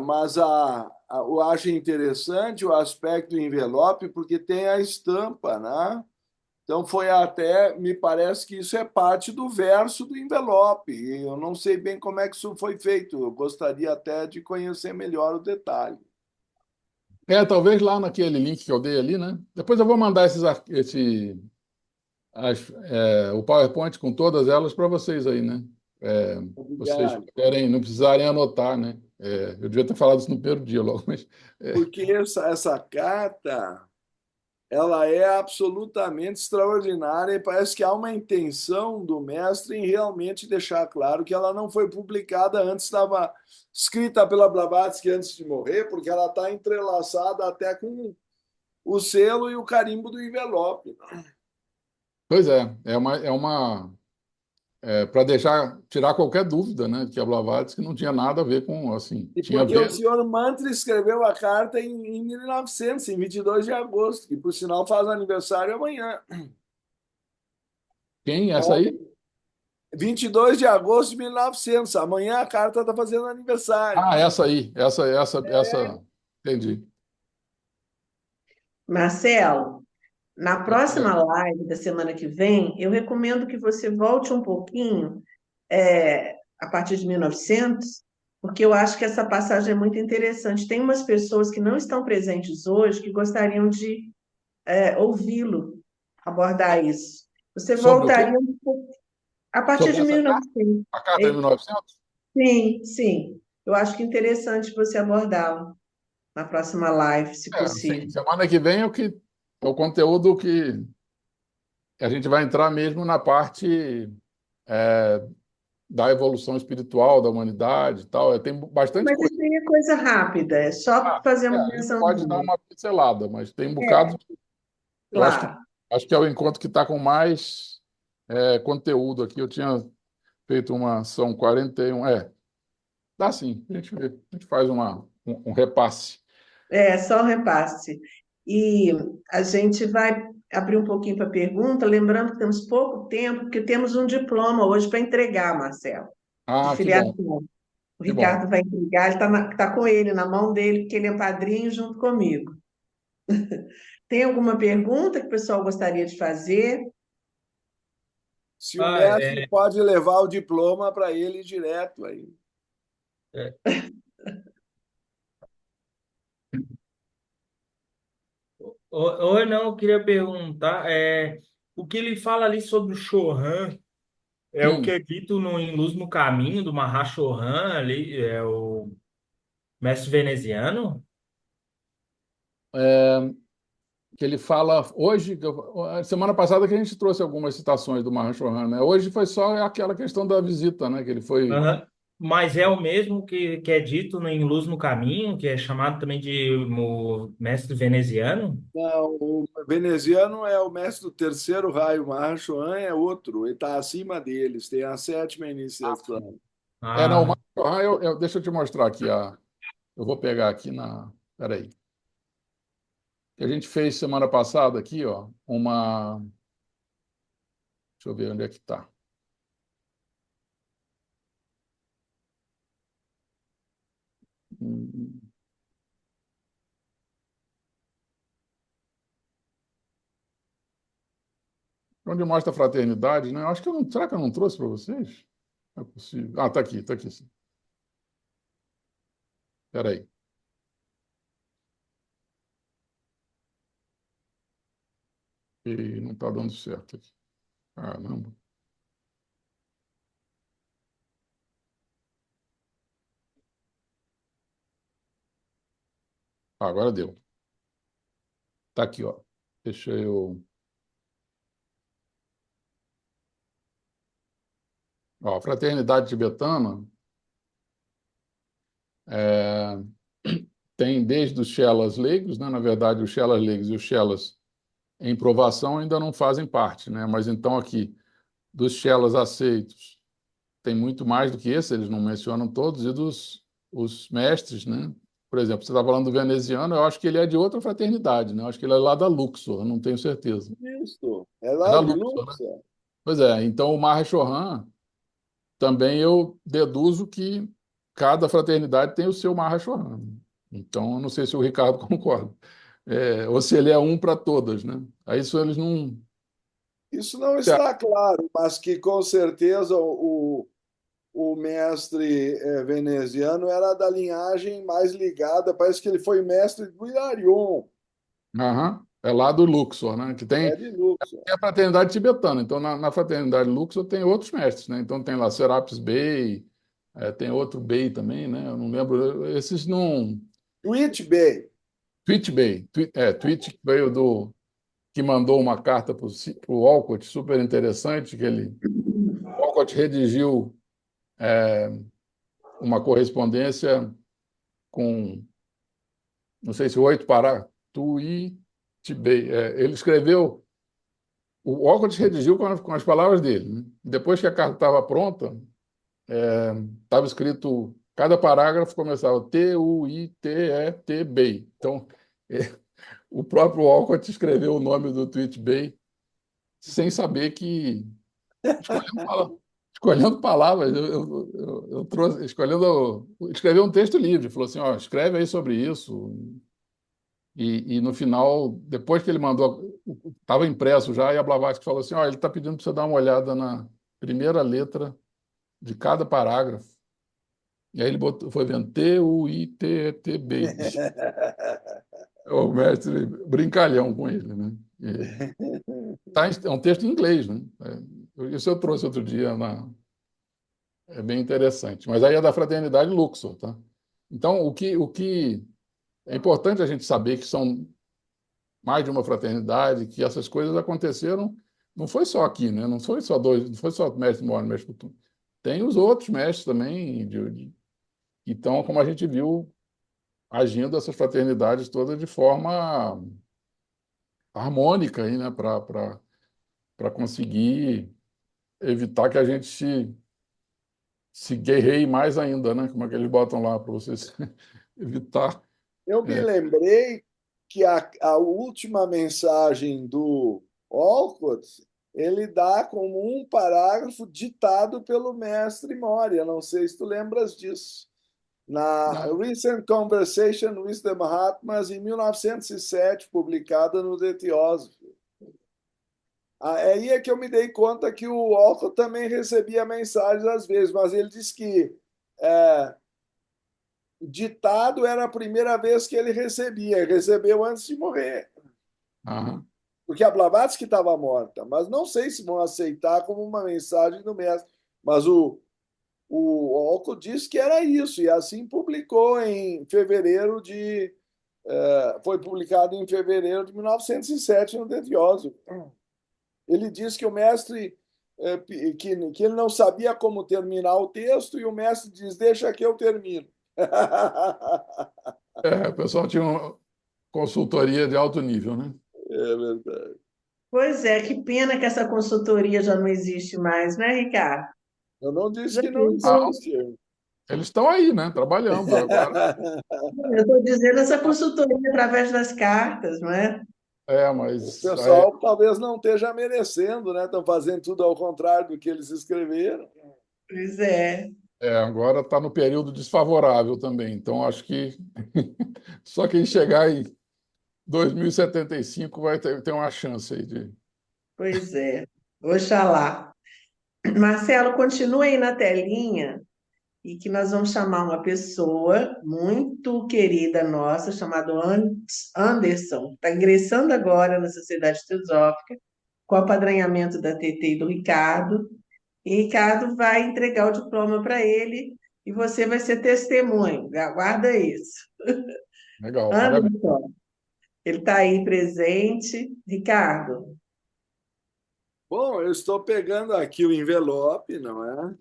Mas eu acho interessante o aspecto do envelope, porque tem a estampa, né? Então me parece que isso é parte do verso do envelope. E eu não sei bem como é que isso foi feito. Eu gostaria até de conhecer melhor o detalhe. Talvez lá naquele link que eu dei ali, né? Depois eu vou mandar o PowerPoint com todas elas para vocês aí, né? Vocês Obrigado. não precisarem anotar, né? Eu devia ter falado isso no primeiro dia logo, mas Porque essa carta ela é absolutamente extraordinária e parece que há uma intenção do mestre em realmente deixar claro que ela não foi publicada antes, estava escrita pela Blavatsky antes de morrer, porque ela está entrelaçada até com o selo e o carimbo do envelope. pois para tirar qualquer dúvida, né? Que a Blavatsky não tinha nada a ver com, assim, E tinha a porque o ver. senhor Mantra escreveu a carta em 1900, em 22 de agosto, que por sinal faz aniversário amanhã. Quem? Essa aí? 22 de agosto de 1900. Amanhã a carta está fazendo aniversário. Ah, essa aí. Essa. Entendi. Marcelo, na próxima live da semana que vem, eu recomendo que você volte um pouquinho, a partir de 1900, porque eu acho que essa passagem é muito interessante. Tem umas pessoas que não estão presentes hoje que gostariam de ouvi-lo abordar isso. Você Sobre o quê? voltaria um pouco a partir Sobre de essa carta? 1900. A carta de É, 1900? sim, sim. Eu acho que é interessante você abordá-lo na próxima live, se Sim. possível. Semana que vem é o conteúdo que a gente vai entrar mesmo na parte é, da evolução espiritual da humanidade e tal. Tem bastante Mas coisa. é coisa rápida, é só fazer uma A gente pode dar mençãozinha. uma pincelada, mas tem um É, bocado. Eu claro. acho que é o encontro que está com mais conteúdo aqui. Eu tinha feito são 41. Dá sim, a gente vê, a gente faz um repasse. É, só um repasse. E a gente vai abrir um pouquinho para pergunta, lembrando que temos pouco tempo, porque temos um diploma hoje para entregar, Marcelo, de Ah, que bom, filiação. O que bom. Ricardo vai entregar, ele está com ele na mão dele, porque ele é padrinho junto comigo. Tem alguma pergunta que o pessoal gostaria de fazer? Se o Ah, mestre pode levar o diploma para ele direto aí. é. Ou não, eu queria perguntar, o que ele fala ali sobre o Chorhan é o que Hum, é dito no, em Luz no Caminho, do Mahachohan ali, é o mestre veneziano? que ele fala hoje, semana passada que a gente trouxe algumas citações do Mahan Chohan, né? Hoje foi só aquela questão da visita, né? Que ele foi. Aham. Mas é o mesmo que é dito em Luz no Caminho, que é chamado também de o mestre veneziano? Não, o veneziano é o mestre do terceiro raio, o Mahachohan é outro, ele está acima deles, tem a sétima iniciação. Não, o Ah, Mahan Chohan, deixa eu te mostrar aqui. Eu vou pegar aqui na. Peraí. Que a gente fez semana passada aqui, ó, uma. Deixa eu ver onde é que está. Onde mostra a fraternidade, né? Acho que eu não. Será que eu não trouxe para vocês? Não é possível. Ah, está aqui sim. Peraí. E não está dando certo aqui. Caramba. Agora deu. Tá aqui, ó. Deixa eu. Ó, a fraternidade tibetana é, tem desde os Chelas leigos, né? Na verdade, os Chelas leigos e os Chelas em provação ainda não fazem parte, né? Mas então aqui, dos Chelas aceitos, tem muito mais do que esse, eles não mencionam todos, e dos os mestres, né? Por exemplo, você está falando do veneziano, eu acho que ele é de outra fraternidade, né? Eu acho que ele é lá da Luxor, eu não tenho certeza. Isso, é É lá da de Luxor, né? Luxa. Pois é, então o Mahachohan também eu deduzo que cada fraternidade tem o seu Mahashohan. Então, eu não sei se o Ricardo concorda. Ou se ele é um para todas, né? Aí isso eles não. Isso não está claro, mas que com certeza o mestre veneziano era da linhagem mais ligada, parece que ele foi mestre do Hilarion, Aham. É lá do Luxor, né? Que é de Luxa. tem a fraternidade tibetana. Então, na fraternidade Luxor tem outros mestres, né? Então, tem lá Serapis Bey, tem outro Bey também, né? Eu não lembro. Esses não. Twitch Bay. Twitch Bey. Twitch que veio que mandou uma carta para o Walcott, super interessante, o Walcott redigiu uma correspondência com, não sei se 8 parágrafos, Tuitibei. Ele escreveu, o Walcott redigiu com as palavras dele, né? Depois que a carta estava pronta, estava escrito, cada parágrafo começava Tuitebei. Então, o próprio Walcott escreveu o nome do Tuitibei sem saber que escolhendo palavras. Escolhendo palavras, eu trouxe, escreveu um texto livre, falou assim, ó, escreve aí sobre isso. E no final, depois que ele mandou, estava impresso já, e a Blavatsky falou assim, ó, ele está pedindo para você dar uma olhada na primeira letra de cada parágrafo. E aí ele foi vendo Tuitb. O mestre brincalhão com ele, né? É um texto em inglês, né? Isso eu trouxe outro dia é bem interessante. Mas aí é da fraternidade Luxor, tá? Então, o que é importante a gente saber que são mais de uma fraternidade, que essas coisas aconteceram, não foi só aqui, né? Não foi só dois, não foi só o mestre Moro, o mestre Kutum. Tem os outros mestres também, Então, como a gente viu, agindo essas fraternidades todas de forma harmônica aí, né, para conseguir evitar que a gente se guerreie mais ainda, né? Como é que eles botam lá para vocês evitar? Eu me lembrei que a última mensagem do Olcott ele dá como um parágrafo ditado pelo mestre Moria. Não sei se tu lembras disso. Na Não. Recent Conversation with the Mahatmas, em 1907, publicada no The Theosophy. Aí é que eu me dei conta que o Olcott também recebia mensagens às vezes, mas ele disse que é, ditado era a primeira vez que ele recebia, recebeu antes de morrer, Aham. porque a Blavatsky estava morta, mas não sei se vão aceitar como uma mensagem do mestre. Mas o Olcott disse que era isso, e assim publicou em fevereiro de. Foi publicado em fevereiro de 1907 no The Theosophy. Ele diz que o mestre. Que ele não sabia como terminar o texto, e o mestre diz: Deixa que eu termino. O pessoal tinha uma consultoria de alto nível, né? É verdade. Pois é, que pena que essa consultoria já não existe mais, né, Ricardo? Eu não disse Já que não pensou? existe. Eles estão aí, né? Trabalhando agora. Eu estou dizendo essa consultoria através das cartas, não é? O Mas pessoal talvez não esteja merecendo, né? Estão fazendo tudo ao contrário do que eles escreveram. Pois é. agora está no período desfavorável também. Então, acho que só quem chegar em 2075 vai ter uma chance aí de. Pois é. Oxalá. Marcelo, continue aí na telinha e que nós vamos chamar uma pessoa muito querida nossa, chamada Anderson. Está ingressando agora na Sociedade Teosófica, com o apadrinhamento da TT e do Ricardo. E Ricardo vai entregar o diploma para ele e você vai ser testemunho. Aguarda isso. Legal, parabéns. Anderson, ele está aí presente. Ricardo, Bom, eu estou pegando aqui o envelope, não é?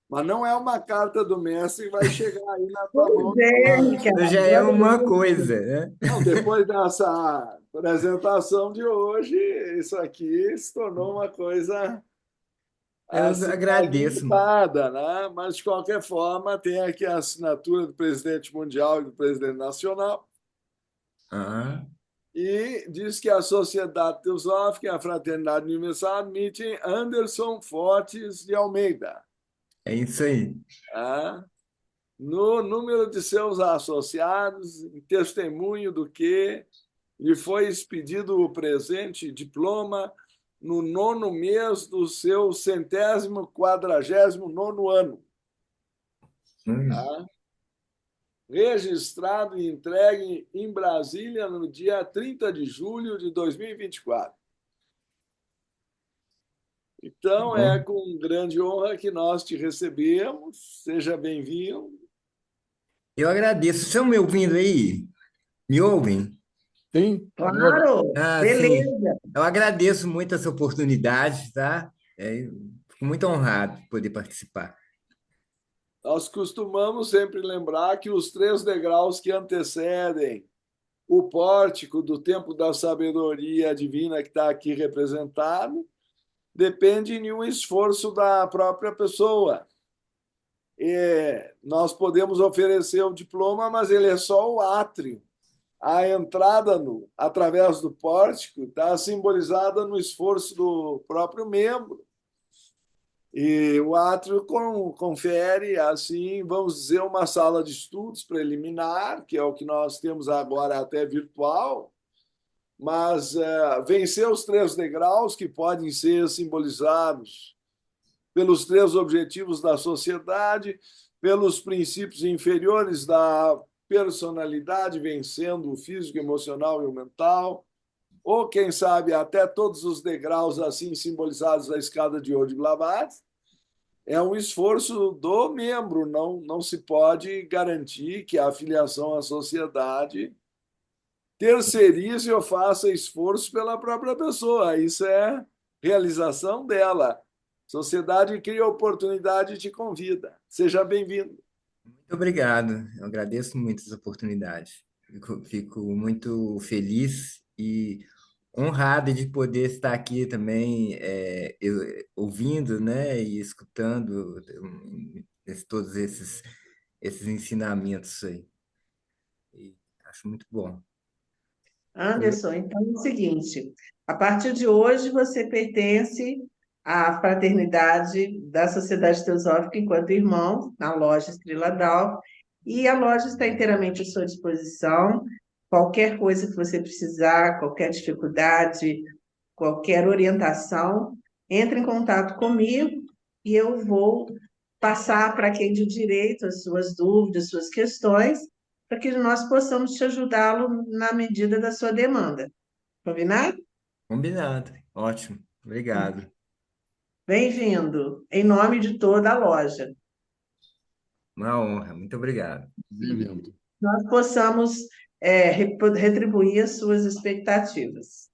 Mas não é uma carta do mestre que vai chegar aí na tua pois mão. é, Isso já Ricardo, é olha uma isso. coisa, né? Não, depois dessa apresentação de hoje, isso aqui se tornou uma coisa Eu assim mais agradeço. limitada, né? Mas de qualquer forma tem aqui a assinatura do presidente mundial e do presidente nacional Ah, e diz que a Sociedade Teosófica e a Fraternidade Universal admitem Anderson Fortes de Almeida, é isso aí. tá? No número de seus associados, em testemunho do que lhe foi expedido o presente diploma no 9º mês do seu 149º ano, Hum. tá? Registrado e entregue em Brasília no dia 30 de julho de 2024. Então, é Bom, com grande honra que nós te recebemos. Seja bem-vindo. eu agradeço. Estão me ouvindo aí? Me ouvem? Tem, Claro, Ah, sim. beleza. Eu agradeço muito essa oportunidade, tá? Fico muito honrado de poder participar. Nós costumamos sempre lembrar que os 3 degraus que antecedem o pórtico do tempo da sabedoria divina que está aqui representado depende de um esforço da própria pessoa. Nós podemos oferecer o diploma, mas ele é só o átrio. A entrada através do pórtico está simbolizada no esforço do próprio membro. E o átrio confere, assim, vamos dizer, uma sala de estudos preliminar, que é o que nós temos agora até virtual, mas vencer os 3 degraus, que podem ser simbolizados pelos 3 objetivos da sociedade, pelos princípios inferiores da personalidade, vencendo o físico, emocional e o mental, ou, quem sabe, até todos os degraus assim simbolizados da escada de ouro de Blavatsky, é um esforço do membro, não se pode garantir que a afiliação à sociedade terceirize ou faça esforço pela própria pessoa. Isso é realização dela. Sociedade cria oportunidade e te convida. Seja bem-vindo. Muito obrigado. Eu agradeço muito essa oportunidade. Fico muito feliz e honrado de poder estar aqui também, ouvindo, né, e escutando todos esses ensinamentos aí. E acho muito bom. Anderson, então é o seguinte: a partir de hoje você pertence à fraternidade da Sociedade Teosófica enquanto irmão, na loja Estrela d'Alva, e a loja está inteiramente à sua disposição. Qualquer coisa que você precisar, qualquer dificuldade, qualquer orientação, entre em contato comigo e eu vou passar para quem de direito as suas dúvidas, suas questões, para que nós possamos te ajudá-lo na medida da sua demanda. Combinado? Combinado. Ótimo. Obrigado. Bem-vindo, em nome de toda a loja. Uma honra. Muito obrigado. Bem-vindo. Nós possamos retribuir as suas expectativas.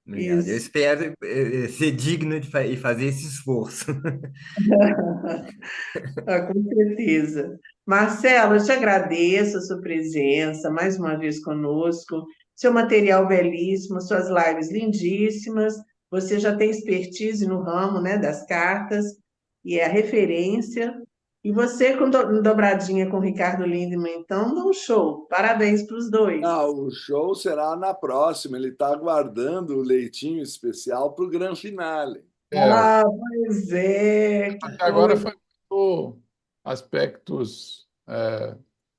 Obrigado. Eu Isso. espero ser digno e fazer esse esforço. Ah, com certeza. Marcelo, eu te agradeço a sua presença mais uma vez conosco. Seu material belíssimo, suas lives lindíssimas. Você já tem expertise no ramo, né, das cartas e é a referência. E você, com dobradinha com o Ricardo Lindemann, então, dá um show. Parabéns para os Ah, dois. o show será na próxima. Ele está aguardando o leitinho especial para o grande finale. É, Ah, pois é, que até agora coisa. foi muito aspectos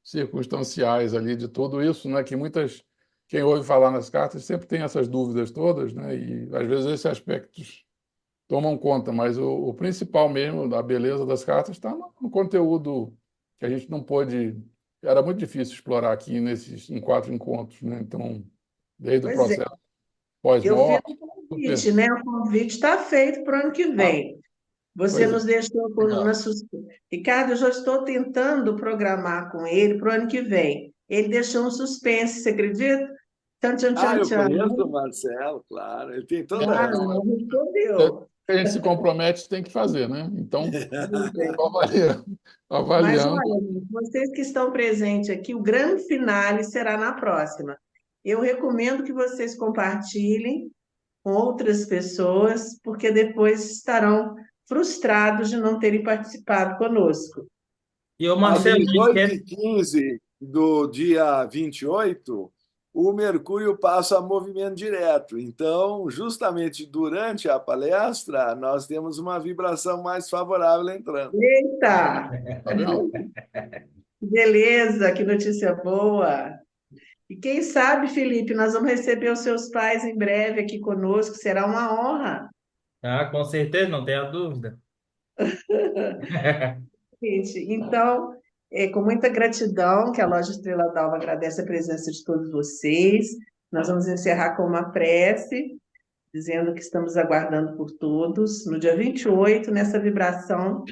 circunstanciais ali de tudo isso, né? Que quem ouve falar nas cartas sempre tem essas dúvidas todas, né? E às vezes esses aspectos tomam conta, mas o principal mesmo, da beleza das cartas, está no conteúdo que a gente não pôde. Era muito difícil explorar aqui em 4 encontros, né? Então, desde o Pois é. processo Eu fiz pós-morte, o convite, super. né? O convite está feito para o ano que Ah, vem. Você pois é, nos deixou na obrigado. suspense. Ricardo, eu já estou tentando programar com ele para o ano que vem. Ele deixou um suspense, você acredita? Tchan, tchan, Ah, tchan, eu tchan. conheço o Marcelo, claro. Ele tem toda a Ah, razão. não É, respondeu. a gente se compromete, tem que fazer, né? Então, Pois é. estou avaliando, Mas avaliando. olha, gente, vocês que estão presentes aqui, o grande finale será na próxima. Eu recomendo que vocês compartilhem com outras pessoas, porque depois estarão frustrados de não terem participado conosco. E o Às Marcelo, não 18 esquece. h 15 do dia 28, o Mercúrio passa a movimento direto. Então, justamente durante a palestra, nós temos uma vibração mais favorável entrando. Eita! Tá vendo? Beleza, que notícia boa. E quem sabe, Felipe, nós vamos receber os seus pais em breve aqui conosco, será uma honra. Ah, com certeza, não tenha dúvida. Gente, então, com muita gratidão que a Loja Estrela d'Alva agradece a presença de todos vocês. Nós vamos encerrar com uma prece, dizendo que estamos aguardando por todos. No dia 28, nessa vibração,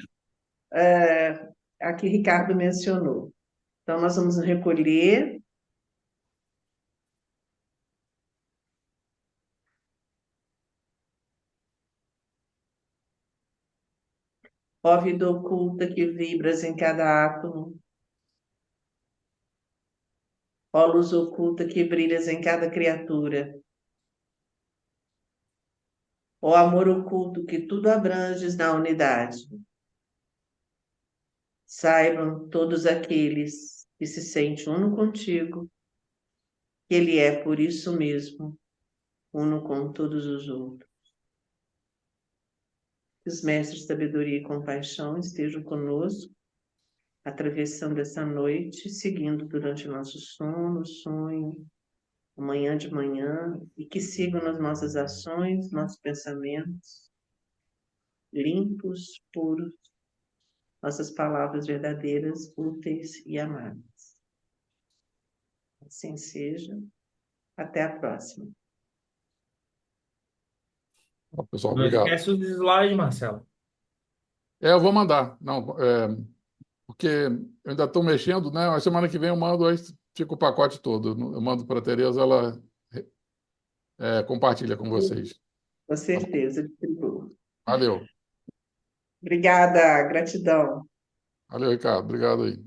a que Ricardo mencionou. Então, nós vamos nos recolher. Ó vida oculta que vibras em cada átomo, ó luz oculta que brilhas em cada criatura, ó amor oculto que tudo abranges na unidade. Saibam todos aqueles que se sentem uno contigo, que ele é por isso mesmo uno com todos os outros. Que os mestres de sabedoria e compaixão estejam conosco, atravessando essa noite, seguindo durante o nosso sono, sonho, amanhã de manhã, e que sigam nas nossas ações, nossos pensamentos, limpos, puros, nossas palavras verdadeiras, úteis e amáveis. Assim seja. Até a próxima. Ó, pessoal, Não obrigado. esquece os slides, Marcelo. Eu vou mandar. Não, porque eu ainda estou mexendo, né? A semana que vem eu mando, aí fica o pacote todo. Eu mando para a Tereza, ela compartilha com vocês. Com Tá bom? certeza, distribuo. Valeu. Obrigada, gratidão. Valeu, Ricardo. Obrigado aí.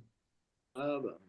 Nada.